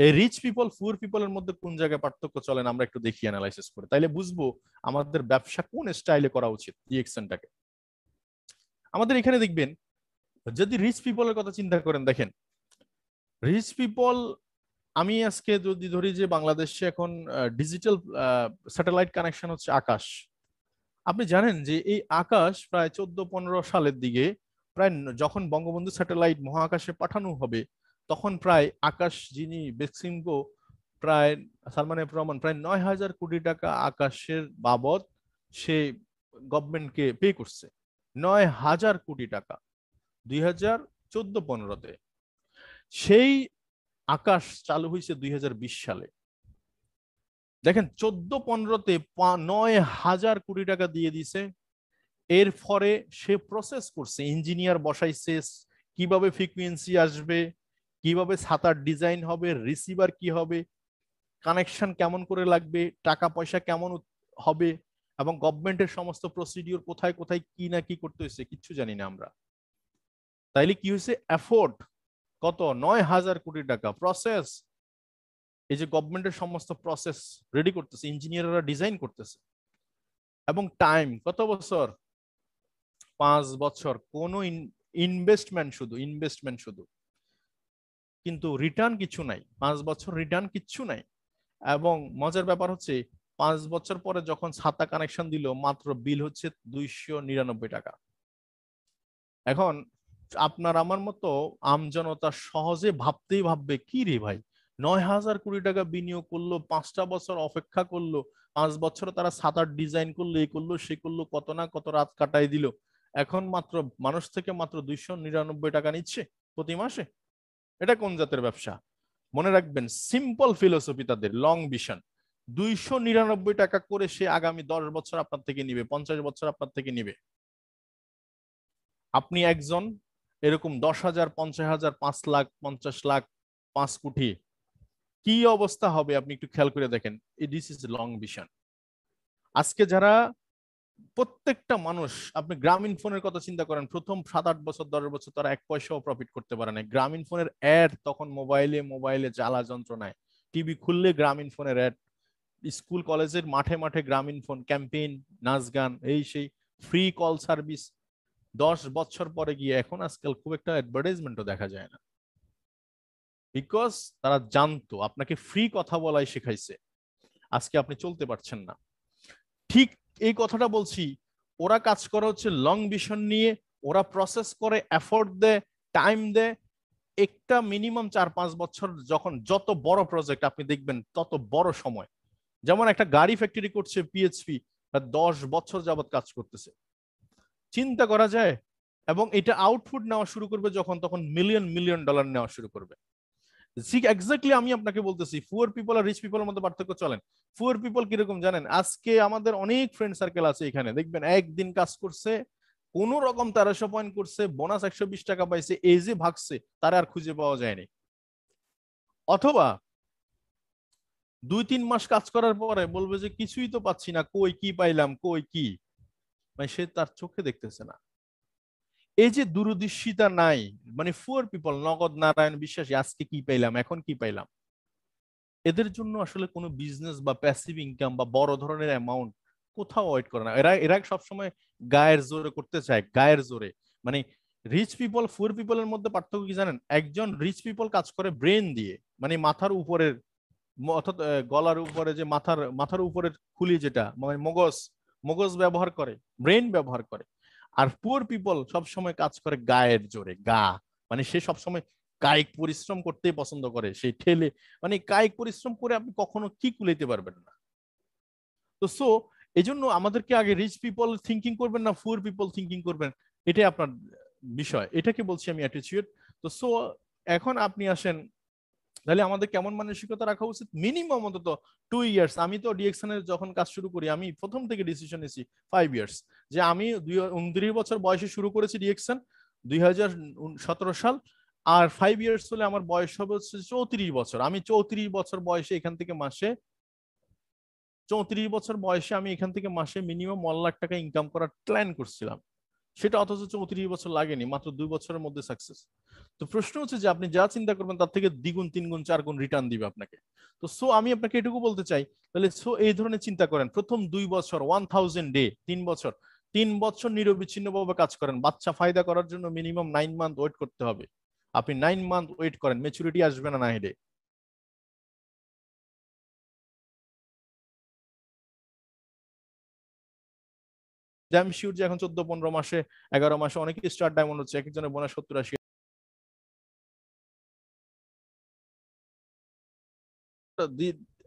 এই রিচ পিপল পুয়ার পিপলের মধ্যে কোন জায়গায় পার্থক্য চলেন আমরা একটু দেখি অ্যানালাইসিস করে, তাইলে বুঝবো আমাদের ব্যবসা কোন স্টাইলে করা উচিত, রিয়েকশনটাকে। আমাদের এখানে দেখবেন, যদি রিচ পিপলের কথা চিন্তা করেন, দেখেন রিচ পিপল, আমি আজকে যদি ধরি যে বাংলাদেশে এখন ডিজিটাল স্যাটেলাইট কানেকশন হচ্ছে আকাশ। আপনি জানেন যে এই আকাশ প্রায় 14-15 সালের দিকে, প্রায় যখন বঙ্গবন্ধু স্যাটেলাইট মহাকাশে পাঠানো হবে, তখন প্রায় আকাশ যিনি বেক্সিমকো, প্রায় সালমান এফ রহমান প্রায় 9,000 কোটি টাকা আকাশের বাবদ সে গভর্নমেন্টকে পে করছে। 9,000 কোটি টাকা 2014-15-তে। সেই আকাশ চালু হয়েছে 2020 সালে। দেখেন 14-15-তে 9,000 কোটি টাকা দিয়ে দিছে। এর ফলে সে প্রসেস করছে, ইঞ্জিনিয়ার বসাইছে, কিভাবে ফ্রিকুয়েন্সি আসবে, কিভাবে ছাতার ডিজাইন হবে, রিসিভার কি হবে, কানেকশন কেমন করে লাগবে, টাকা পয়সা কেমন হবে, এবং গভর্নমেন্টের সমস্ত প্রসিডিওর কোথায় কোথায় কি না কি করতে হয়েছে কিচ্ছু জানি না আমরা। তাইলে কি হয়েছে, এফোর্ট কত, 9,000 কোটি টাকা প্রসেস। এই যে গভর্নমেন্টের সমস্ত প্রসেস রেডি করতেছে, ইঞ্জিনিয়াররা ডিজাইন করতেছে, এবং টাইম কত বছর, 5 বছর। কোন ইনভেস্টমেন্ট, শুধু ইনভেস্টমেন্ট শুধু, কিন্তু রিটার্ন কিছু নাই। 5 বছর রিটার্ন কিচ্ছু নাই। এবং মজার ব্যাপার হচ্ছে 5 বছর পরে যখন ছাতা কানেকশন দিল মাত্র বিল হচ্ছে 299 টাকা। এখন আপনার আমার মতো আমজনতা সহজে ভাবতেই ভাববে কি রে ভাই, 9,000 কোটি টাকা বিনিয়োগ করলো, 5টা বছর অপেক্ষা করলো, 5 বছর তারা ছাতার ডিজাইন করলো, এই করলো সে করলো, কত না কত রাত কাটাই দিল, এখন মাত্র মানুষ থেকে মাত্র 299 টাকা নিচ্ছে প্রতি মাসে। এটা কোন জাতের ব্যবসা? মনে রাখবেন, সিম্পল ফিলোসফি তাদের, লং ভিশন। 299 টাকা করে সে আগামী 10 বছর আপনার থেকে নিবে, 50 বছর আপনার থেকে নিবে। আপনি একজন এরকম 10,000, 50,000, 5 লাখ, 50 লাখ, 5 কোটি, কি অবস্থা হবে আপনি একটু খেয়াল করে দেখেন। This is long vision. আজকে যারা প্রত্যেকটা মানুষ, আপনি গ্রামীণ ফোনের কথা চিন্তা করেন, প্রথম 7-8 বছর 10 বছর তারা 1 পয়সাও প্রফিট করতে পারে না। গ্রামীণ ফোনের অ্যাড তখন মোবাইলে মোবাইলে জ্বালা যন্ত্রণায়, টিভি খুললে গ্রামীণ ফোনের অ্যাড, স্কুল কলেজের মাঠে মাঠে গ্রামীণ ফোন ক্যাম্পেইন, নাচ গান, এই সেই, ফ্রি কল সার্ভিস। 10 বছর পরে গিয়ে এখন আজকাল খুব একটা অ্যাডভার্টাইজমেন্টও দেখা যায় না, বিকজ তারা জানতো আপনাকে ফ্রি কথা বলাই শেখাইছে, আজকে আপনি চলতে পারছেন না। ঠিক এই কথাটা বলছি, ওরা কাজ করে হচ্ছে লং ভিশন নিয়ে, ওরা প্রসেস করে, এফোর্ট দেয়, টাইম দেয়। একটা মিনিমাম 4-5 বছর, যখন যত বড় প্রজেক্ট আপনি দেখবেন তত বড় সময়। যেমন একটা গাড়ি ফ্যাক্টরি করছে পিএইচপি, 10 বছর যাবত কাজ করতেছে, চিন্তা করা যায়। এবং এটা আউটপুট নেওয়া শুরু করবে যখন, তখন মিলিয়ন মিলিয়ন ডলার নেওয়া শুরু করবে। ঠিক এক্স্যাক্টলি আমি আপনাকে বলতেছি, পুয়ার পিপল আর রিচ পিপলের মধ্যে পার্থক্য চলেন। পুয়ার পিপল কিরকম জানেন? আজকে আমাদের অনেক ফ্রেন্ড সার্কেল আছে এখানে, দেখবেন একদিন কাজ করছে, কোন রকম 1300 পয়েন্ট করছে, বোনাস 120 টাকা পাইছে, এই যে ভাগছে, তারা আর খুঁজে পাওয়া যায়নি। অথবা 2-3 মাস কাজ করার পরে বলবে যে কিছুই তো পাচ্ছি না, কই কি পাইলাম, কই কি, মানে সে তার চোখে দেখতেছে না। এই যে দূরদৃষ্টিতা নাই, মানে পুয়ার পিপল, নগদ নারায়ণ বিশ্বাসী, আজকে কি পাইলাম, এখন কি পাইলাম, এদের জন্য আসলে কোনো বিজনেস বা প্যাসিভ ইনকাম বা বড় ধরনের অ্যামাউন্ট কোথাও ওয়েট করে না। এরা এরা সবসময় গায়ের জোরে করতে চায়, গায়ের জোরে। মানে রিচ পিপল পুয়ার পিপলের মধ্যে পার্থক্য কি জানেন? একজন রিচ পিপল কাজ করে ব্রেন দিয়ে, মানে মাথার উপরের, অর্থাৎ গলার উপরে যে মাথার মাথার উপরের খুলি যেটা, মানে মগজ, মগজ ব্যবহার করে, ব্রেন ব্যবহার করে। আর পুয়ার পিপল সবসময় কাজ করে গায়ের জোরে, গা, মানে সে সবসময় কায়িক পরিশ্রম করতেই পছন্দ করে, সেই ঠেলে, মানে কায়িক পরিশ্রম করে আপনি কখনো কি কুলাইতে পারবেন না। তো সো এই জন্য আমাদেরকে আগে রিচ পিপল থিঙ্কিং করবেন না পুয়ার পিপল থিঙ্কিং করবেন, এটাই আপনার বিষয়, এটাকে বলছি আমি অ্যাটিটিউড। তো সো এখন আপনি আসেন, তাহলে আমাদের কেমন মানসিকতা রাখা উচিত? মিনিমাম অন্তত 2 ইয়ার্স। আমি তো ডিএকশন এর যখন কাজ শুরু করি, আমি প্রথম থেকে ডিসিশন নিয়েছি 5 ইয়ার্স, যে আমি 29 বছর বয়সে শুরু করেছি ডিএকশন, 2017 সাল। আর 5 ইয়ার্স হলে আমার বয়স হবে হচ্ছে 34 বছর। আমি 34 বছর বয়সে এখান থেকে মাসে, 34 বছর বয়সে আমি এখান থেকে মাসে মিনিমাম 1 লাখ টাকা ইনকাম করার প্ল্যান করছিলাম। সেটা অথচ 34 বছর লাগেনি, মাত্র 2 বছরের মধ্যে সাকসেস। তো প্রশ্ন হচ্ছে যে আপনি যা চিন্তা করবেন তার থেকে দ্বিগুণ, 3 গুণ, 4 গুণ রিটার্ন দিবে আপনাকে। তো সো আমি আপনাকে এটুকু বলতে চাই, তাহলে সো এই ধরনের চিন্তা করেন, প্রথম 2 বছর 1000 ডে, 3 বছর, 3 বছর নিরবিচ্ছিন্ন ভাবে কাজ করেন। বাচ্চা ফায়দা করার জন্য মিনিমাম 9 মান্থ ওয়েট করতে হবে। আপনি 9 মান্থ ওয়েট করেন, ম্যাচুরিটি আসবে না, না হেডে। আমি শিওর যে এখন 14-15 মাসে, 11 মাসে অনেকে স্টার ডায়মন্ড হচ্ছে, এক একজনের বোনাস 70-80।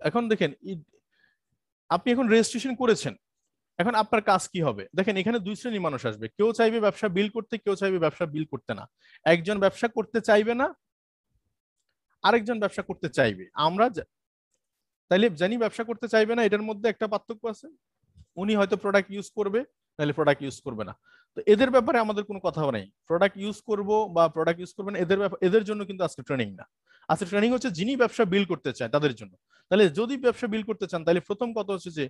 এখন দেখেন, আপনি এখন রেজিস্ট্রেশন করেছেন, এখন আপনার কাজ কি হবে? দেখেন এখানে দুই শ্রেণীর মানুষ আসবে, কেউ চাইবে ব্যবসা বিল করতে, কেউ চাইবে ব্যবসা বিল করতে না। একজন ব্যবসা করতে চাইবে না, আরেকজন ব্যবসা করতে চাইবে। আমরা তাইলে জানি ব্যবসা করতে চাইবে না, এটার মধ্যে একটা পার্থক্য আছে, উনি হয়তো প্রোডাক্ট ইউজ করবে, নাহলে প্রোডাক্ট ইউজ করবে না। তো এদের ব্যাপারে আমাদের কোনো কথা নেই, প্রোডাক্ট ইউজ করব বা প্রোডাক্ট ইউজ করবে না, এদের ব্যাপার, এদের জন্য কিন্তু আজকে ট্রেনিং না। আজকে ট্রেনিং হচ্ছে যিনি ব্যবসা বিল করতে চায় তাদের জন্য। তাহলে যদি ব্যবসা বিল করতে চান, তাহলে প্রথম কথা হচ্ছে যে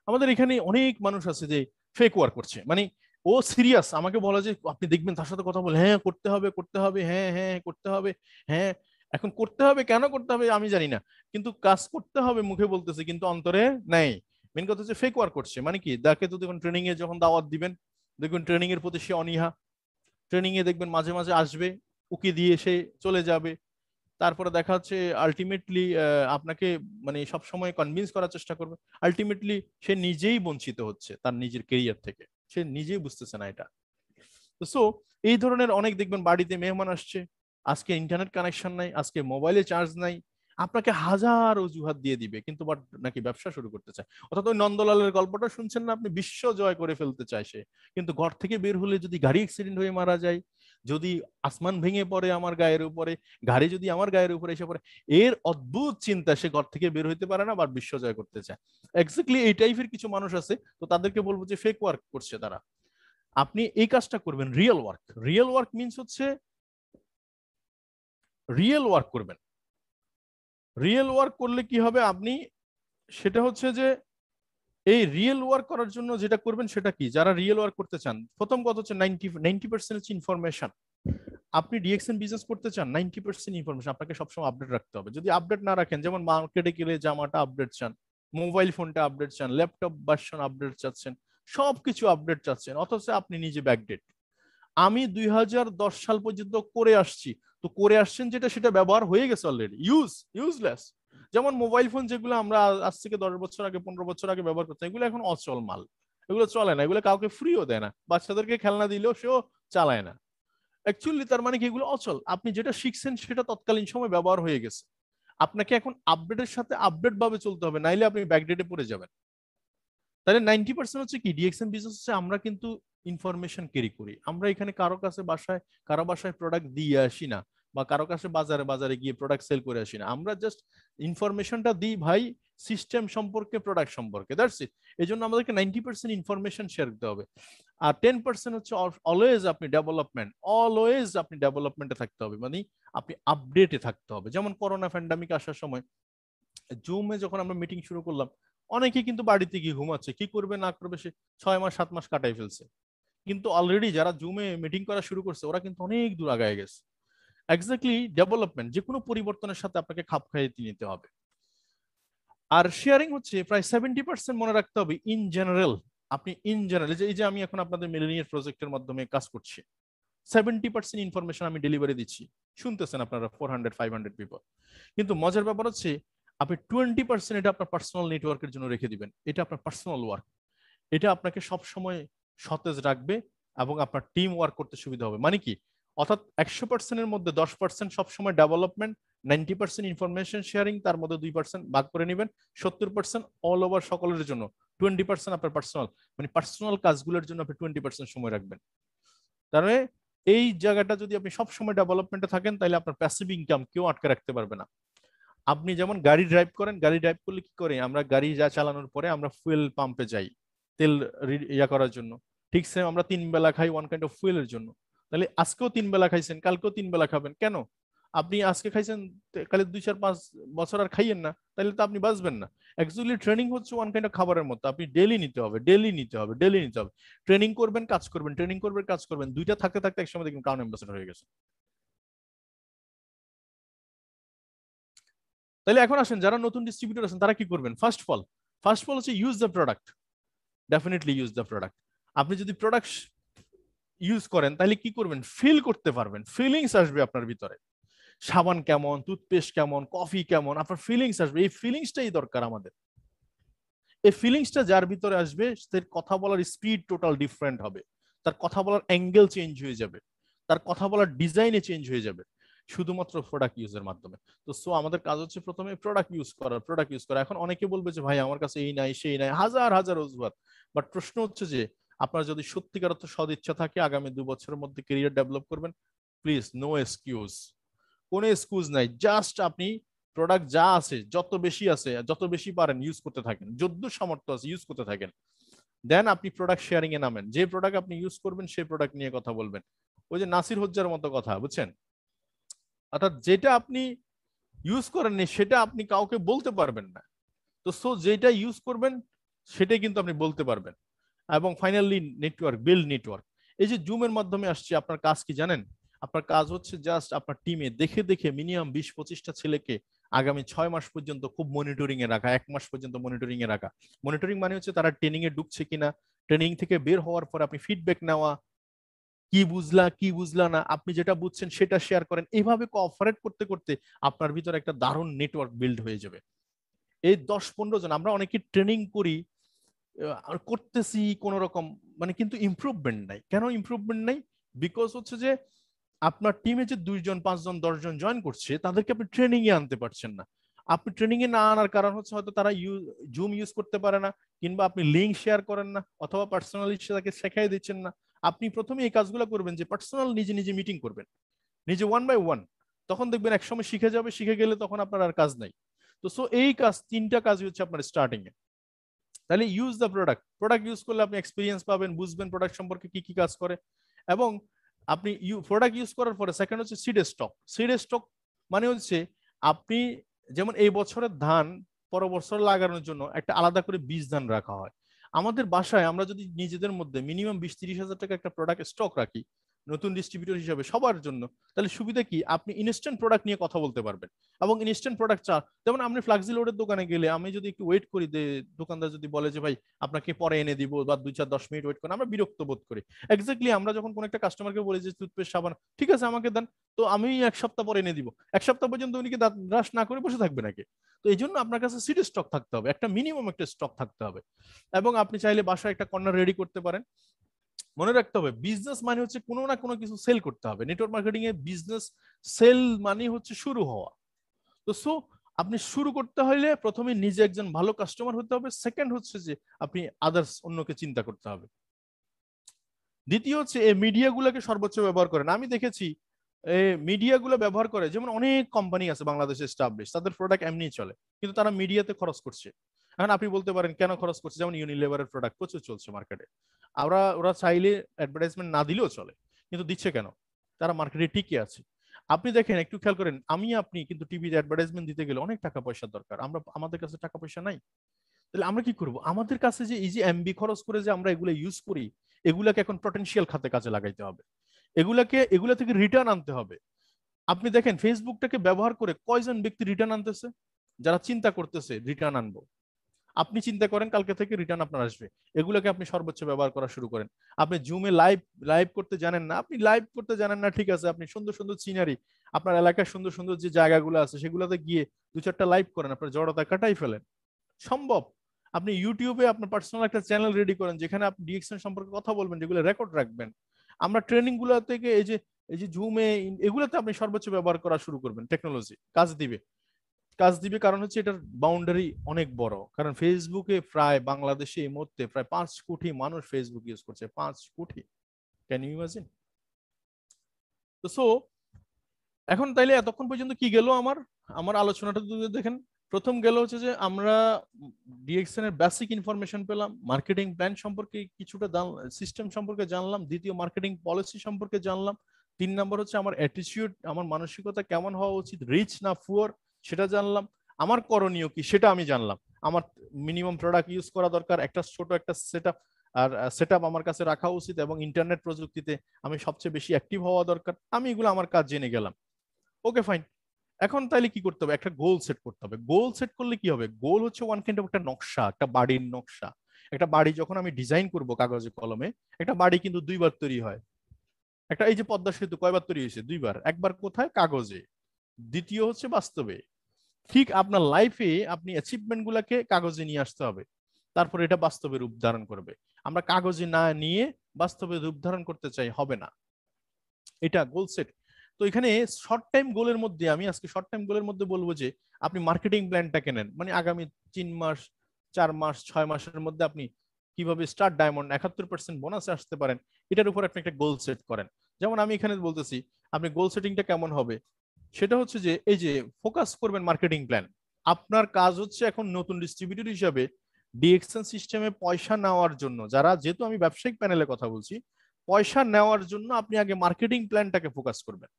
আমাদের এখানে অনেক মানুষ আছে যে ফেক ওয়ার্ক করছে, মানে ও সিরিয়াস, আমাকে বলা যে আপনি দেখবেন তার সাথে কথা বলে, হ্যাঁ করতে হবে, করতে হবে, হ্যাঁ হ্যাঁ করতে হবে, হ্যাঁ। এখন করতে হবে, কেন করতে হবে আমি জানি না, কিন্তু কাজ করতে হবে মুখে বলতেছে কিন্তু অন্তরে নাই। মেন কথা হচ্ছে ফেক ওয়ার্ক করছে, মানে কি, তাকে তো দেখুন ট্রেনিং এ যখন দাওয়াত দিবেন, দেখবেন ট্রেনিং এর প্রতি সে অনীহা, ট্রেনিং এ দেখবেন মাঝে মাঝে আসবে, উকি দিয়ে সে চলে যাবে। তারপরে দেখা যাচ্ছে আলটিমেটলি আপনাকে মানে সবসময় কনভিন্স করার চেষ্টা করবে, আলটিমেটলি সে নিজেই বঞ্চিত হচ্ছে তার নিজের কেরিয়ার থেকে, সে নিজেই বুঝতেছে না এটা। সো এই ধরনের অনেক দেখবেন বাড়িতে মেহমান আসছে, আজকে ইন্টারনেট কানেকশন নাই, আজকে মোবাইলে চার্জ নাই, আপনাকে হাজার অজুহাত দিয়ে দিবে, কিন্তু বাট নাকি ব্যবসা শুরু করতে চায়। অর্থাৎ ওই নন্দলালের গল্পটা শুনছেন না আপনি, বিশ্ব জয় করে ফেলতে চায় সে, কিন্তু ঘর থেকে বের হলে যদি গাড়ি অ্যাক্সিডেন্ট হয়ে মারা যায়, যদি আসমান ভেঙে পড়ে আমার গায়ের উপরে, গাড়ি যদি আমার গায়ের উপরে এসে পড়ে, এর অদ্ভুত চিন্তা, সে ঘর থেকে বের হইতে পারে না, বা বিশ্ব জয় করতে চায়। এক্স্যাক্টলি এই টাইপের কিছু মানুষ আছে, তো তাদেরকে বলবো যে ফেক ওয়ার্ক করছে তারা। আপনি এই কাজটা করবেন, real work. Real work means হচ্ছে রিয়েল ওয়ার্ক করবেন। রিয়েল ওয়ার্ক করলে কি হবে আপনি, সেটা হচ্ছে যে এই রিয়েল ওয়ার্ক করার জন্য যেটা করবেন সেটা কি, যারা রিয়েল ওয়ার্ক করতে চান, প্রথম কথা হচ্ছে 90% হচ্ছে ইনফরমেশন। আপনি ডিএক্সএন বিজনেস করতে চান, 90% ইনফরমেশন আপনাকে সবসময় আপডেট রাখতে হবে। যদি আপডেট না রাখেন, যেমন মার্কেটে গেলে জামাটা আপডেট চান, মোবাইল ফোনটা আপডেট চান, ল্যাপটপ ভার্সন আপডেট চাচ্ছেন, সবকিছু আপডেট চাচ্ছেন, অথচ আপনি নিজে ব্যাকডেট। আমি 2010 সাল পর্যন্ত করে আসছি, তো করে আসছেন যেটা, সেটা ব্যবহার হয়ে গেছে অলরেডি, ইউজলেস। যেমন মোবাইল ফোন যেগুলো আমরা আজ থেকে 10 বছর আগে, 15 বছর আগে ব্যবহার করতাম, এগুলো এখন অচল মাল, এগুলো চলে না, এগুলো কাউকে ফ্রিও দেয় না, বাচ্চাদেরকে খেলনা দিলেও সেও চালায় না। অ্যাকচুয়ালি তার মানে কি, এগুলো অচল। আপনি যেটা শিখছেন সেটা তৎকালীন সময় ব্যবহার হয়ে গেছে, আপনাকে এখন আপডেটের সাথে আপডেট ভাবে চলতে হবে, নাইলে আপনি ব্যাকডেটে পড়ে যাবেন। তাহলে 90% হচ্ছে কি, ডিএক্সএন বিজনেস হচ্ছে আমরা কিন্তু ইনফরমেশন ক্যারি করি। আমরা এখানে কারো কাছে বাসায়, কারো বাসায় প্রোডাক্ট দিয়ে আসি না, বা কারো কাছে বাজারে বাজারে গিয়ে প্রোডাক্ট সেল করে আসি না, আমরা জাস্ট ইনফরমেশনটা দিই ভাই, সিস্টেম সম্পর্কে, প্রোডাক্ট সম্পর্কে, দ্যাটস ইট। এই জন্য আমাদেরকে 90% ইনফরমেশন শেয়ার দিতে হবে। আর 10% হচ্ছে অলওয়েজ আপনি ডেভেলপমেন্ট, অলওয়েজ আপনি ডেভেলপমেন্টে থাকতে হবে, মানে আপনি আপডেটে থাকতে হবে। যেমন করোনা প্যান্ডামিক আসার সময় জুমে যখন আমরা মিটিং শুরু করলাম, অনেকে কিন্তু বাড়িতে গিয়ে ঘুমাচ্ছে, কি করবে না করবে সে 6 মাস 7 মাস কাটাই ফেলছে, কিন্তু অলরেডি যারা জুমে মিটিং করা শুরু করছে ওরা কিন্তু অনেক দূর আগায় গেছে। এক্স্যাক্টলি ডেভেলপমেন্ট, যে কোনো পরিবর্তনের সাথে আপনাকে খাপ খাইয়ে নিতে হবে। আর শেয়ারিং হচ্ছে প্রায় 70%, মনে রাখতে হবে ইন জেনারেল। আপনি ইন জেনারেল, এই যে আমি এখন আপনাদের মিলেনিয়ার প্রজেক্টের মাধ্যমে কাজ করছি, 70% ইনফরমেশন আমি ডেলিভারি দিচ্ছি, শুনতেছেন আপনারা 400-500 পিপল, কিন্তু মজার ব্যাপার হচ্ছে আপনি 20% এটা আপনার পার্সোনাল নেটওয়ার্কের জন্য রেখে দিবেন, এটা আপনার পার্সোনাল ওয়ার্ক, এটা আপনাকে সব সময় সতেজ রাখবে এবং আপনার টিম ওয়ার্ক করতে সুবিধা হবে। মানে কি, অর্থাৎ 100%-এর মধ্যে 10% সবসময় ডেভেলপমেন্ট, 90% ইনফরমেশন শেয়ারিং, তার মধ্যে 2% ভাগ করে নেবেন, 70% অল ওভার সকলের জন্য, 20% আপনার পার্সোনাল, মানে পার্সোনাল কাজগুলোর জন্য আপনি 20% সময় রাখবেন। তার মানে এই জায়গাটা যদি আপনি সবসময় ডেভেলপমেন্টে থাকেন, তাহলে আপনার প্যাসিভ ইনকাম কেউ আটকে রাখতে পারবে না। আপনি যেমন গাড়ি ড্রাইভ করেন, গাড়ি ড্রাইভ করলে কি করে, আমরা গাড়ি যা চালানোর পরে আমরা ফুয়েল পাম্পে যাই তেল ইয়া করার জন্য, ঠিক সেম আমরা 3 বেলা খাই ওয়ান কাইন্ড অফ ফুয়েলের জন্য। তাহলে আজকেও 3 বেলা খাইছেন, কালকেও 3 বেলা খাবেন, কেন? আপনি আজকে খাইছেন, কালে 2-4-5 বছর আর খাইয়েন না, তাহলে তো আপনি বাঁচবেন না। অ্যাকচুয়ালি ট্রেনিং হচ্ছে ওয়ান কাইন্ড অফ খাবারের মতো, আপনি ডেলি নিতে হবে, ডেলি নিতে হবে, ডেলি নিতে হবে। ট্রেনিং করবেন, কাজ করবেন, ট্রেনিং করবেন, কাজ করবেন, দুইটা থাকতে থাকতে একসময় দেখবেন কাউন অ্যাম্বাসেডর হয়ে গেছে। তাহলে এখন আসেন, যারা নতুন ডিস্ট্রিবিউটর আছেন তারা কি করবেন? ফার্স্ট ফল হচ্ছে use the product, definitely use the product. আপনি যদি প্রোডাক্ট ইউজ করেন তাহলে কি করবেন, ফিল করতে পারবেন, ফিলিংস আসবে আপনার ভিতরে, সাবান কেমন, টুথপেস্ট কেমন, কফি কেমন, আপনার ফিলিংস আসবে। এই ফিলিংসটাই দরকার আমাদের। এই ফিলিংসটা যার ভিতরে আসবে, তার কথা বলার স্পিড টোটাল ডিফারেন্ট হবে, তার কথা বলার অ্যাঙ্গেল চেঞ্জ হয়ে যাবে, তার কথা বলার ডিজাইনে চেঞ্জ হয়ে যাবে, শুধুমাত্র প্রোডাক্ট ইউজের মাধ্যমে। তো সো আমাদের কাজ হচ্ছে প্রথমে প্রোডাক্ট ইউজ করা, প্রোডাক্ট ইউজ করা। এখন অনেকে বলবে যে ভাই আমার কাছে এই নাই সেই নাই, হাজার হাজার অজুহাত। বাট প্রশ্ন হচ্ছে যে আপনার যদি সত্যিকার অর্থ সদিচ্ছা থাকে আগামী 2 বছরের মধ্যে ক্যারিয়ার ডেভেলপ করবেন, প্লিজ নো এক্সকিউজ, কোনো এক্সকিউজ নাই। জাস্ট আপনি প্রোডাক্ট যা আছে, যত বেশি আছে, যত বেশি পারেন ইউজ করতে থাকেন, যদ্দূর সামর্থ্য আছে ইউজ করতে থাকেন। দেন আপনি প্রোডাক্ট শেয়ারিং এ নামেন, যে প্রোডাক্ট আপনি ইউজ করবেন সেই প্রোডাক্ট নিয়ে কথা বলবেন। ওই যে নাসির হজ্জার মতো কথা, বুঝছেন? অর্থাৎ যেটা আপনি ইউজ করেননি সেটা আপনি কাউকে বলতে পারবেন না, তো সো যেটা ইউজ করবেন সেটাই কিন্তু আপনি বলতে পারবেন। এবং ফাইনালি নেটওয়ার্ক, বিল্ড নেটওয়ার্ক। এই যে জুমের মাধ্যমে আসছে, আপনার কাজ কি জানেন? আপনার কাজ হচ্ছে জাস্ট আপনার টিমে দেখে দেখে মিনিমাম 20-25টা ছেলেকে আগামী 6 মাস পর্যন্ত খুব মনিটরিং এ রাখা, 1 মাস পর্যন্ত মনিটরিং এ রাখা। মনিটরিং মানে হচ্ছে তারা ট্রেনিং এ ঢুকছে কিনা, ট্রেনিং থেকে বের হওয়ার পর আপনি ফিডব্যাক নেওয়া, কি বুঝলা না, আপনি যেটা বুঝছেন সেটা শেয়ার করেন, এইভাবে কোঅপারেট করতে করতে আপনার ভিতরে একটা দারুণ নেটওয়ার্ক বিল্ড হয়ে যাবে। এই 10-15 জন আমরা অনেকে ট্রেনিং করি, আর করতেছি কোন রকম, মানে কিন্তু ইমপ্রুভমেন্ট নাই। কেন ইমপ্রুভমেন্ট নাই? বিকজ হচ্ছে যে আপনার টিমে যে 2 জন 5 জন 10 জন জয়েন করছে তাদেরকে আপনি ট্রেনিং এ আনতে পারছেন না। আপনি ট্রেনিং এ না আনার কারণ হচ্ছে হয়তো তারা জুম ইউজ করতে পারে না, কিংবা আপনি লিঙ্ক শেয়ার করেন না, অথবা পার্সোনালি তাকে শেখাই দিচ্ছেন না। আপনি প্রথমে এই কাজগুলো করবেন যে পার্সোনাল নিজে নিজে মিটিং করবেন, নিজে 1 বাই 1। তখন দেখবেন একসময় শিখে যাবে, শিখে গেলে তখন আপনার আর কাজ নাই। তো সো এই কাজ, 3টা কাজই হচ্ছে আপনার স্টার্টিং এ। তাহলে use the product, product use করলে আপনি এক্সপিরিয়েন্স পাবেন, বুঝবেন প্রোডাক্ট সম্পর্কে কি কি কাজ করে। এবং আপনি প্রোডাক্ট ইউজ করার পরে সেকেন্ড হচ্ছে সিড স্টক। সিড স্টক মানে হচ্ছে আপনি, যেমন এই বছরের ধান পর বছর লাগানোর জন্য একটা আলাদা করে বীজ ধান রাখা হয়। আমাদের বাসায় আমরা যদি নিজেদের মধ্যে মিনিমাম 20-30 হাজার টাকা একটা প্রোডাক্ট স্টক রাখি নতুন ডিস্ট্রিবিউটর হিসাবে সবার জন্য, তাহলে সুবিধা কি, আপনি ইনস্ট্যান্ট প্রোডাক্ট নিয়ে কথা বলতে পারবেন। এবং ইনস্ট্যান্ট প্রোডাক্ট যেমন আপনি ফ্লাক্সি লোডের দোকানে গেলে আমি যদি একটু ওয়েট করি, দোকানদার যদি বলে যে ভাই আপনাকে পরে এনে দিব, বা 2-4-10 মিনিট ওয়েট করেন, আমরা বিরক্ত বোধ করি। এক্স্যাক্টলি আমরা যখন কোন একটা কাস্টমারকে বলি যে টুথপেস্ট সাবান ঠিক আছে আমাকে দেন, তো আমি 1 সপ্তাহ পরে এনে দিব, 1 সপ্তাহ পর্যন্ত উনি কি দাঁত ব্রাশ না করে বসে থাকবে নাকি? তো এই জন্য আপনার কাছে সিড স্টক থাকতে হবে, একটা মিনিমাম একটা স্টক থাকতে হবে। এবং আপনি চাইলে বাসায় একটা কর্নার রেডি করতে পারেন। মনে রাখতে হবে বিজনেস মানে হচ্ছে কোনো না কোনো কিছু সেল করতে হবে। নেটওয়ার্ক মার্কেটিং এ বিজনেস সেল মানে হচ্ছে শুরু হওয়া। তো সো আপনি শুরু করতে হলে প্রথমে নিজে একজন ভালো কাস্টমার হতে হবে, সেকেন্ড হচ্ছে যে আপনি আদার্স অন্যকে চিন্তা করতে হবে। দ্বিতীয় হচ্ছে এই মিডিয়াগুলোকে সর্বোচ্চ ব্যবহার করেন। আমি দেখেছি এই মিডিয়াগুলো ব্যবহার করে, যেমন অনেক কোম্পানি আছে বাংলাদেশে এস্টাবলিশ, তাদের প্রোডাক্ট এমনি চলে, কিন্তু তারা মিডিয়াতে খরচ করছে। এখন আপনি বলতে পারেন কেন খরচ করছে, যেমন ইউনিলেভারের প্রোডাক্ট প্রচুর চলছে মার্কেটে, ওরা চাইলে অ্যাডভার্টাইজমেন্ট না দিলেও চলে, কিন্তু দিচ্ছে কেন? তারা মার্কেটে টিকে আছে। আপনি দেখেন, একটু খেয়াল করেন, আপনি কিন্তু টিভিতে অ্যাডভার্টাইজমেন্ট দিতে গেলে অনেক টাকা পয়সার দরকার, আমাদের কাছে টাকা পয়সা নাই। তাহলে আমরা কি করব? আমাদের কাছে যে এই যে এমবি খরচ করে যে আমরা এগুলো ইউজ করি, এগুলাকে এখন পটেনশিয়াল খাতে কাজে লাগাইতে হবে, এগুলা থেকে রিটার্ন আনতে হবে। আপনি দেখেন ফেসবুকটাকে ব্যবহার করে কয়জন ব্যক্তি রিটার্ন আনতেছে, যারা চিন্তা করতেছে রিটার্ন আনবো। আপনি চিন্তা করেন কালকে থেকে রিটার্ন আপনার আসবে, এগুলোকে আপনি সর্বোচ্চ ব্যবহার করা শুরু করেন। আপনি জুমে লাইভ লাইভ করতে জানেন না, আপনি লাইভ করতে জানেন না ঠিক আছে, আপনি সুন্দর সুন্দর সিনারি, আপনার এলাকার সুন্দর সুন্দর যে জায়গাগুলো আছে সেগুলোতে গিয়ে 2-4টা লাইভ করেন, আপনার জড়তা কাটাই ফেলেন। সম্ভব। আপনি ইউটিউবে আপনার পার্সোনাল একটা চ্যানেল রেডি করেন, যেখানে আপনি ডিএক্সএন সম্পর্কে কথা বলবেন, যেগুলো রেকর্ড রাখবেন। আমরা ট্রেনিং গুলো থেকে এই যে জুমে এগুলোতে আপনি সর্বোচ্চ ব্যবহার করা শুরু করবেন। টেকনোলজি কাজ দিবে কারণ হচ্ছে এটার বাউন্ডারি অনেক বড়। কারণ ফেসবুকে প্রায় বাংলাদেশে এই মুহূর্তে প্রায় 5 কোটি মানুষ ফেসবুক ইউজ করছে, 5 কোটি। Can you imagine? তো সো এখন তাইলে এতক্ষণ পর্যন্ত কি গেল আমার আমার আলোচনাটা যদি দেখেন, প্রথম গেল হচ্ছে যে আমরা ডিএক্সএন এর বেসিক ইনফরমেশন পেলাম, মার্কেটিং প্ল্যান সম্পর্কে কিছুটা সিস্টেম সম্পর্কে জানলাম, দ্বিতীয় মার্কেটিং পলিসি সম্পর্কে জানলাম, 3 নম্বর হচ্ছে আমার অ্যাটিটিউড, আমার মানসিকতা কেমন হওয়া উচিত, রিচ না পুয়ার সেটা জানলাম, আমার করণীয় কি সেটা আমি জানলাম, আমার মিনিমাম প্রোডাক্ট ইউজ করা দরকার, একটা ছোট একটা সেটআপ আমার কাছে রাখা উচিত, এবং ইন্টারনেট প্রযুক্তিতে আমি সবচেয়ে বেশি অ্যাক্টিভ হওয়া দরকার। আমি এগুলো আমার কাজ জেনে গেলাম। Okay fine. এখন তাইলে কি করতে হবে? একটা গোল সেট করতে হবে। গোল সেট করলে কি হবে? গোল হচ্ছে ওয়ান কাইন্ড অফ একটা নকশা, একটা বাড়ির নকশা। একটা বাড়ি যখন আমি ডিজাইন করব কাগজে কলমে, একটা বাড়ি কিন্তু 2বার তৈরি হয়। এই যে পদ্মা সেতু কয়বার তৈরি হয়েছে? 2বার। একবার কোথায়? কাগজে। দ্বিতীয় হচ্ছে বাস্তবে। ঠিক আপনার লাইফে আপনি অ্যাচিভমেন্ট গুলাকে কাগজে নিয়ে আসতে হবে, তারপর এটা বাস্তবে রূপ ধারণ করবে। আমরা কাগজে না নিয়ে বাস্তবে রূপ ধারণ করতে চাই, হবে না। এটা গোল সেট। তো এখানে শর্ট টাইম গোলের মধ্যে আমি আজকে শর্ট টাইম গোলের মধ্যে বলবো যে আপনি মার্কেটিং প্ল্যানটাকে নেন, মানে আগামী 3 মাস 4 মাস 6 মাসের মধ্যে আপনি কিভাবে স্টার ডায়মন্ড 71% বোনাসে আসতে পারেন, এটার উপর আপনি একটা গোল সেট করেন। যেমন আমি এখানে বলতেছি আপনি গোল সেটিংটা কেমন হবে, সেটা হচ্ছে যে এই যে ফোকাস করবেন মার্কেটিং প্ল্যান। আপনার কাজ হচ্ছে এখন নতুন ডিস্ট্রিবিউটর হিসাবে ডিএক্সএন সিস্টেমে পয়সা নেওয়ার জন্য, যারা, যেহেতু আমি ব্যবসায়িক প্যানেলে কথা বলছি, পয়সা নেওয়ার জন্য আপনি আগে মার্কেটিং প্ল্যানটাকে ফোকাস করবেন।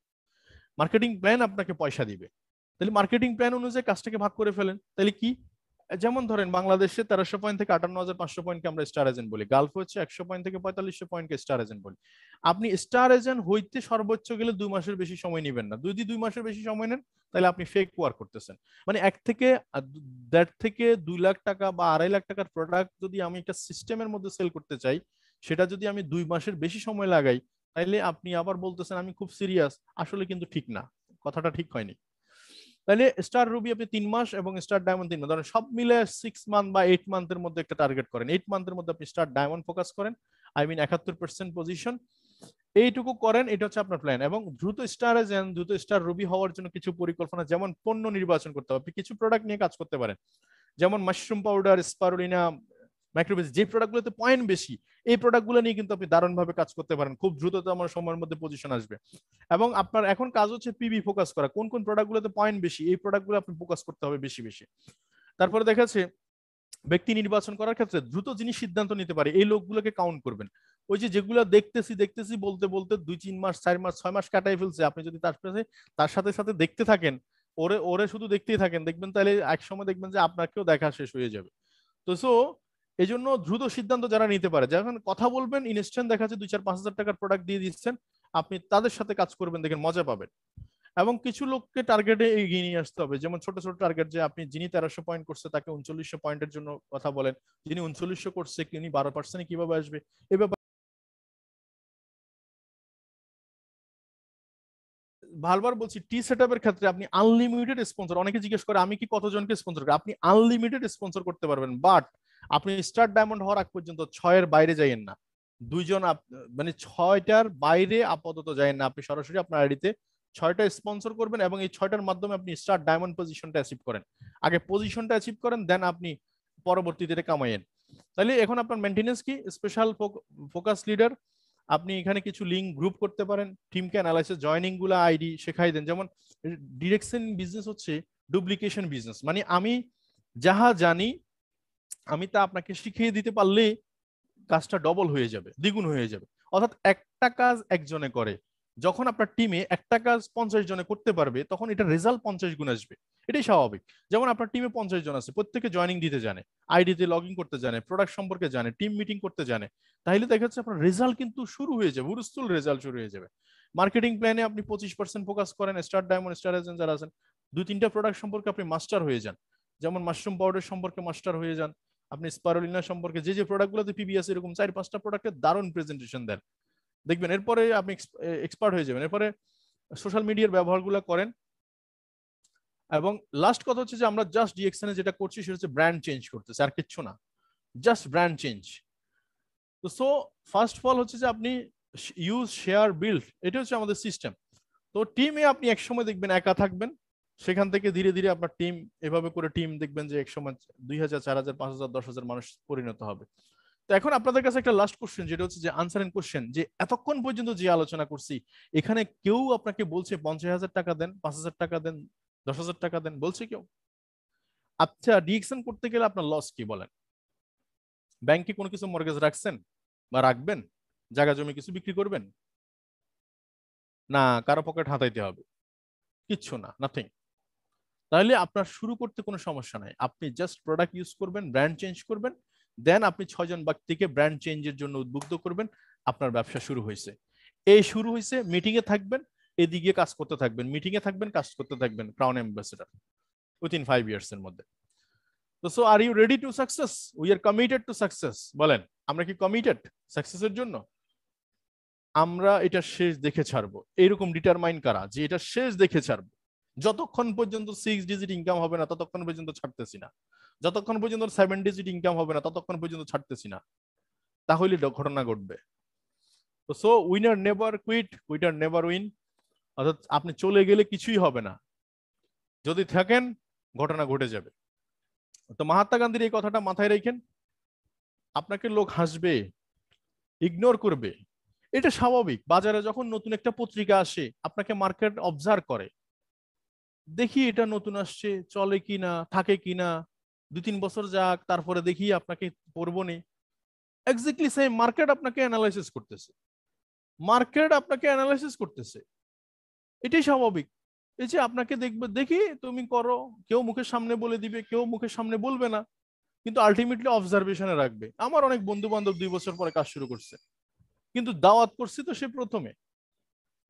মার্কেটিং প্ল্যান আপনাকে পয়সা দিবে। তাহলে মার্কেটিং প্ল্যান অনুযায়ী কাজটাকে ভাগ করে ফেলেন। তাহলে কি, যেমন ধরেন বাংলাদেশে 1300 পয়েন্ট থেকে 58,500 পয়েন্টকে আমরা স্টার এজেন্ট বলি, গালফ হচ্ছে 100 পয়েন্ট থেকে 4500 পয়েন্টকে স্টার এজেন্ট বলি। আপনি স্টার এজেন্ট হইতে সর্বোচ্চ গেলে 2 মাসের বেশি সময় নেবেন না। যদি 2 মাসের বেশি সময় নেন তাহলে আপনি ফেক ওয়ার্ক করতেছেন। মানে 1 থেকে 2 লাখ টাকা বা 2.5 লাখ টাকার প্রোডাক্ট যদি আমি একটা সিস্টেমের মধ্যে সেল করতে চাই, সেটা যদি আমি 2 মাসের বেশি সময় লাগাই, তাইলে আপনি আবার বলতেছেন আমি খুব সিরিয়াস, আসলে কিন্তু ঠিক না, কথাটা ঠিক হয়নি। তাহলে স্টার রুবি আপনি 3 মাস এবং স্টার ডায়মন্ড 3 মাস, ধরেন সব মিলে 6 মান্থ বা 8 মান্থের মধ্যে একটা টার্গেট করেন। 8 মান্থের মধ্যে আপনি স্টার ডায়মন্ড ফোকাস করেন, আই মিন 71% পজিশন, এইটুকু করেন। এটা হচ্ছে আপনার প্ল্যান। এবং দ্রুত স্টারে যান, দ্রুত স্টার রুবি হওয়ার জন্য কিছু পরিকল্পনা, যেমন পণ্য নির্বাচন করতে হবে। আপনি কিছু প্রোডাক্ট নিয়ে কাজ করতে পারেন, যেমন মাশরুম পাউডার, স্পারুলিনা, মাইক্রোবেস, যে প্রোডাক্টগুলোতে পয়েন্ট বেশি, এই প্রোডাক্টগুলো নিয়ে কিন্তু আপনি দারুণভাবে কাজ করতে পারেন, খুব দ্রুততম সময়ের মধ্যে পজিশন আসবে। এবং আপনার এখন কাজ হচ্ছে পিবি ফোকাস করা, কোন কোন প্রোডাক্টগুলোতে পয়েন্ট বেশি, এই প্রোডাক্টগুলো আপনি ফোকাস করতে হবে বেশি বেশি। তারপরে দেখা যাচ্ছে ব্যক্তি নির্বাচন করার ক্ষেত্রে দ্রুত যিনি সিদ্ধান্ত নিতে পারে এই লোকগুলোকে কাউন্ট করবেন। ওই যে যেগুলো দেখতেছি দেখতেছি বলতে বলতে 2-3 মাস 4 মাস 6 মাস কাটাই ফেলছে, আপনি যদি তার সাথে সাথে দেখতে থাকেন, ওরে ওরে শুধু দেখতেই থাকেন, দেখবেন তাহলে এক সময় দেখবেন যে আপনাকেও দেখা শেষ হয়ে যাবে। তো সো এই জন্য দ্রুত সিদ্ধান্ত যারা নিতে পারে, যখন কথা বলবেন ইনস্ট্যান্ট দেখা যাচ্ছে 2-4-5 হাজার টাকার প্রোডাক্ট দিয়ে দিচ্ছেন, আপনি তাদের সাথে কাজ করবেন, দেখেন মজা পাবেন। এবং কিছু লোককে টার্গেটে এগিয়ে নিয়ে আসতে হবে, যেমন ছোট ছোট টার্গেট, যে আপনি যিনি 1300 পয়েন্ট করছে তাকে 3900 পয়েন্টের জন্য কথা বলেন, যিনি 3900 করছে তিনি 12% কিভাবে আসবে, এ ব্যাপারে বারবার বলছি। টি সেটআপের ক্ষেত্রে আপনি আনলিমিটেড স্পন্সর, অনেকে জিজ্ঞেস করে আমি কি কতজনকে স্পন্সর করি, আপনি আনলিমিটেড স্পন্সর করতে পারবেন, বাট আপনি স্টার ডায়মন্ড হওয়ার আগ পর্যন্ত 6-এর বাইরে যাইয়েন না। দুইজন মানে 6টার বাইরে আপাতত যাইয়েন না, আপনি সরাসরি আপনার আইডিতে 6টা স্পন্সর করবেন এবং এই 6টার মাধ্যমে আপনি স্টার ডায়মন্ড পজিশনটা অ্যাচিভ করেন। আগে পজিশনটা অ্যাচিভ করেন, দেন আপনি পরবর্তীতে কামাইয়েন। তাহলে এখন আপনার মেনটেনেন্স কি, স্পেশাল ফোকাস লিডার, আপনি এখানে কিছু লিঙ্ক গ্রুপ করতে পারেন, টিমকে অ্যানালাইসিস জয়নিং গুলা আইডি শেখাই দেন। যেমন ডিরেকশন বিজনেস হচ্ছে ডুপ্লিকেশন বিজনেস, মানে আমি যাহা জানি আমি তা আপনাকে শিখিয়ে দিতে পারলে কাজটা ডবল হয়ে যাবে, দ্বিগুণ হয়ে যাবে। অর্থাৎ একটা কাজ একজনে করে, যখন আপনার টিমে একটা কাজ 50 জনে করতে পারবে তখন এটা রেজাল্ট 50 গুণ আসবে, এটাই স্বাভাবিক। যেমন আপনার টিমে 50 জন আছে, প্রত্যেকে জয়নিং দিতে জানে, আইডিতে লগ ইন করতে জানে, প্রোডাক্ট সম্পর্কে জানে, টিম মিটিং করতে জানে, তাহলে দেখা যাচ্ছে আপনার রেজাল্ট কিন্তু শুরু হয়ে যাবে, হুরস্থুল রেজাল্ট শুরু হয়ে যাবে। মার্কেটিং প্ল্যানে আপনি 25% ফোকাস করেন, স্টার ডায়মন্ড, স্টার এজেন্ট যারা আছেন, 2-3টা প্রোডাক্ট সম্পর্কে আপনি মাস্টার হয়ে যান, যেমন মাশরুম পাউডার সম্পর্কে মাস্টার হয়ে যান, আপনি স্পারুলিনা সম্পর্কে যে যে প্রোডাক্টগুলোতে পিবিএস এরকম 4-5টা প্রোডাক্টের দারুণ প্রেজেন্টেশন দেন, দেখবেন এরপরে আপনি এক্সপার্ট হয়ে যাবেন। এরপরে সোশ্যাল মিডিয়ার ব্যবহারগুলো করেন। এবং লাস্ট কথা হচ্ছে যে আমরা জাস্ট ডিএক্সএন যেটা করছি সেটা হচ্ছে ব্র্যান্ড চেঞ্জ করতেছে, আর কিচ্ছু না, জাস্ট ব্র্যান্ড চেঞ্জ। তো সো ফার্স্ট অফ অল হচ্ছে যে আপনি ইউজ শেয়ার বিল্ড, এটা হচ্ছে আমাদের সিস্টেম। তো টিমে আপনি একসময় দেখবেন একা থাকবেন, সেখান থেকে ধীরে ধীরে আপনার টিম, এভাবে করে টিম দেখবেন যে একসময় 2000 4000 5000 10,000 মানুষ পরিণত হবে। তো এখন আপনাদের কাছে একটা লাস্ট কোশ্চেন, যেটা হচ্ছে যে আনসার এন্ড কোশ্চেন, যে এতক্ষণ পর্যন্ত যে আলোচনা করছি এখানে কেউ আপনাকে বলছে 50,000 টাকা দেন, 5,000 টাকা দেন, 10,000 টাকা দেন, বলছে কেউ? আচ্ছা, ডিএকশন করতে গেলে আপনার লস কি বলেন? ব্যাংকে কোনো কিছু মর্গেজ রাখছেন বা রাখবেন? জায়গা জমি কিছু বিক্রি করবেন? না কারো পকেট হাতাইতে হবে? কিচ্ছু না, নাথিং। তাহলে আপনার শুরু করতে কোনো সমস্যা নাই, আপনি জাস্ট প্রোডাক্ট ইউজ করবেন, ব্র্যান্ড চেঞ্জ করবেন, দেন আপনি 6জন ব্যক্তিকে ব্র্যান্ড চেঞ্জের জন্য উদ্বুদ্ধ করবেন, আপনার ব্যবসা শুরু হয়েছে। এই শুরু হয়েছে, মিটিং এ থাকবেন, এদিকে কাজ করতে থাকবেন, মিটিং এ থাকবেন, কাজ করতে থাকবেন, ক্রাউন অ্যাম্বাসেডর উইথিন 5 ইয়ার্স এর মধ্যে। তো so are you ready to success? We are committed to success, বলেন আমরা কি কমিটেড সাকসেসের জন্য? আমরা এটা শেষ দেখে ছাড়বো, এরকম ডিটারমাইন করা যে এটা শেষ দেখে ছাড়বো। যতক্ষণ পর্যন্ত 6 ডিজিট ইনকাম হবে না ততক্ষণ পর্যন্ত ছাড়তেছি না, যতক্ষণ পর্যন্ত 7 ডিজিট ইনকাম হবে না ততক্ষণ পর্যন্ত ছাড়তেছি না, তাহলে ঘটনা ঘটবে। তো so winner never quit, quitter never win. অর্থাৎ আপনি চলে গেলে কিছুই হবে না, যদি থাকেন ঘটনা ঘটে যাবে। তো মহাত্মা গান্ধীর এই কথাটা মাথায় রেখেন, আপনাকে লোক হাসবে, ইগনোর করবে, এটা স্বাভাবিক। বাজারে যখন নতুন একটা পত্রিকা আসে আপনাকে মার্কেট অবজার্ভ করে, দেখি এটা নতুন আসছে, চলে কিনা, থাকে কিনা, 2-3 বছর যাক, তারপরে দেখি আপনাকে পড়বো নি। এক্স্যাক্টলি সেম মার্কেট আপনাকে অ্যানালাইসিস করতেছে, মার্কেট আপনাকে অ্যানালাইসিস করতেছে, এটাই স্বাভাবিক। এই যে আপনাকে দেখবে, দেখি তুমি করো, কেউ মুখের সামনে বলে দিবে, কেউ মুখের সামনে বলবে না, কিন্তু আলটিমেটলি অবজারভেশনে রাখবে। আমার অনেক বন্ধু বান্ধব 2 বছর পরে কাজ শুরু করছে, কিন্তু দাওয়াত করছি তো সে প্রথমে।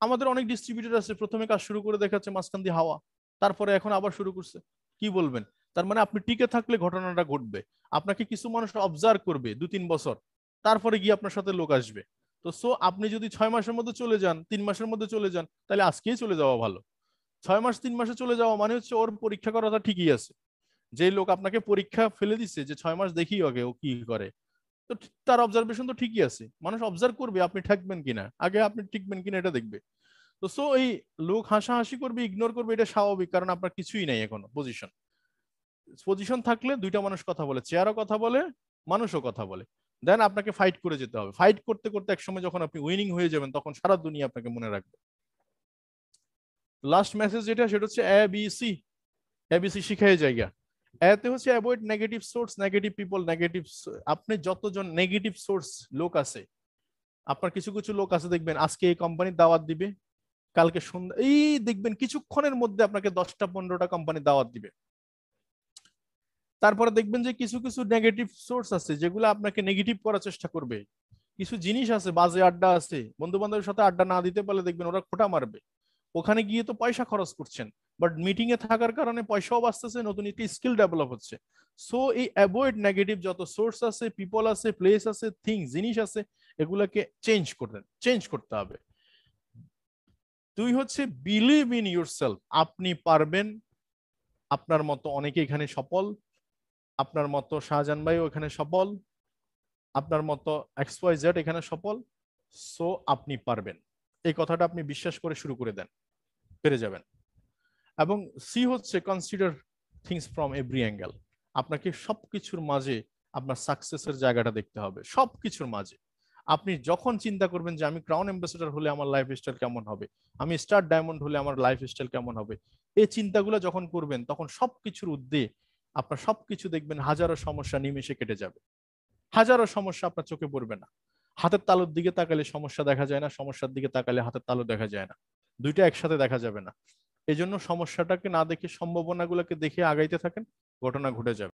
আমাদের অনেক ডিস্ট্রিবিউটর আছে, প্রথমে কাজ শুরু করে দেখাচ্ছে মাঝখান দিয়ে হাওয়া, তারপরে এখন আবার শুরু করছে। কি বলবেন? তার মানে আপনি টিকে থাকলে ঘটনাটা ঘটবে, আপনাকে কিছু মানুষ অবজার্ভ করবে 2-3 বছর, তারপরে গিয়ে আপনার সাথে লোক আসবে। তো সো আপনি যদি 6 মাসের মধ্যে চলে যান, 3 মাসের মধ্যে চলে যান, তাহলে আজকেই চলে যাওয়া ভালো। 6 মাস 3 মাসে চলে যাওয়া মানে হচ্ছে ওর পরীক্ষা করাটা ঠিকই আছে। যে লোক আপনাকে পরীক্ষা ফেলে দিচ্ছে যে 6 মাস দেখি আগে ও কি করে, তো তার অবজারভেশন তো ঠিকই আছে। মানুষ অবজার্ভ করবে আপনি ঠেকবেন কিনা, আগে আপনি টিকবেন কিনা এটা দেখবে। তো সো এই লোক হাসাহাসি করবে, ইগনোর করবে, এটা স্বাভাবিক, কারণ আপনার কিছুই নাই এখনো পজিশন। পজিশন থাকলে দুইটা মানুষ কথা বলে, চেয়ারও কথা বলে, মানুষও কথা বলে। দেন আপনাকে ফাইট করে যেতে হবে। ফাইট করতে করতে একসময় যখন আপনি উইনিং হয়ে যাবেন, তখন সারা দুনিয়া আপনাকে মনে রাখবে। লাস্ট মেসেজ যেটা, সেটা হচ্ছে এবিসি। এবিসি শিখাই জায়গা। এতে হচ্ছে avoid negative source, negative people, negative. আপনি যতজন নেগেটিভ সোর্স লোক আছে, আপনার কিছু কিছু লোক আছে দেখবেন আজকে এই কোম্পানির দাওয়াত দিবে, কালকে সন্ধ্যা এই দেখবেন কিছুক্ষণের মধ্যে আপনাকে 10টা 15টা কোম্পানির দাওয়াত দিবে। তারপরে দেখবেন যে কিছু কিছু নেগেটিভ সোর্স আছে যেগুলো আপনাকে নেগেটিভ করার চেষ্টা করবে। কিছু জিনিস আছে, বাজে আড্ডা আছে, বন্ধু বান্ধবের সাথে আড্ডা না দিতে পারলে দেখবেন ওরা খোঁটা মারবে। ওখানে গিয়ে তো পয়সা খরচ করছেন, বাট মিটিং এ থাকার কারণে পয়সাও বাঁচতেছে, নতুন একটি স্কিল ডেভেলপ হচ্ছে। সো এই অ্যাভয়েড নেগেটিভ যত সোর্স আছে, পিপল আছে, প্লেস আছে, থিংস জিনিস আছে, এগুলাকে চেঞ্জ করতে হবে। দুই হচ্ছে বিলিভ ইন ইউরসেলফ। আপনি পারবেন। আপনার মতো অনেকে এখানে সফল, আপনার মতো শাহজাহান ভাই এখানে সফল, আপনার মতো XYZ এখানে সফল। সো আপনি পারবেন, এই কথাটা আপনি বিশ্বাস করে শুরু করে দেন, পেরে যাবেন। এবং সি হচ্ছে consider things from every angle. আপনাকে সবকিছুর মাঝে আপনার সাকসেসের জায়গাটা দেখতে হবে, সবকিছুর মাঝে। আপনি যখন চিন্তা করবেন যে আমি ক্রাউন অ্যাম্বাসেডর হলে আমার লাইফস্টাইল কেমন হবে, আমি স্টার ডায়মন্ড হলে আমার লাইফস্টাইল কেমন হবে, এই চিন্তাগুলো যখন করবেন, তখন সবকিছুর ঊর্ধ্বে আপনার সবকিছু দেখবেন হাজারো সমস্যা নিমেষে কেটে যাবে। হাজারো সমস্যা আপনার চোখে পড়বে না। হাতের তালুর দিকে তাকালে সমস্যা দেখা যায় না, সমস্যার দিকে তাকালে হাতের তালু দেখা যায় না, দুইটা একসাথে দেখা যাবে না। এই জন্য সমস্যাটাকে না দেখে সম্ভাবনাগুলোকে দেখে আগাইতে থাকেন, ঘটনা ঘটে যাবে।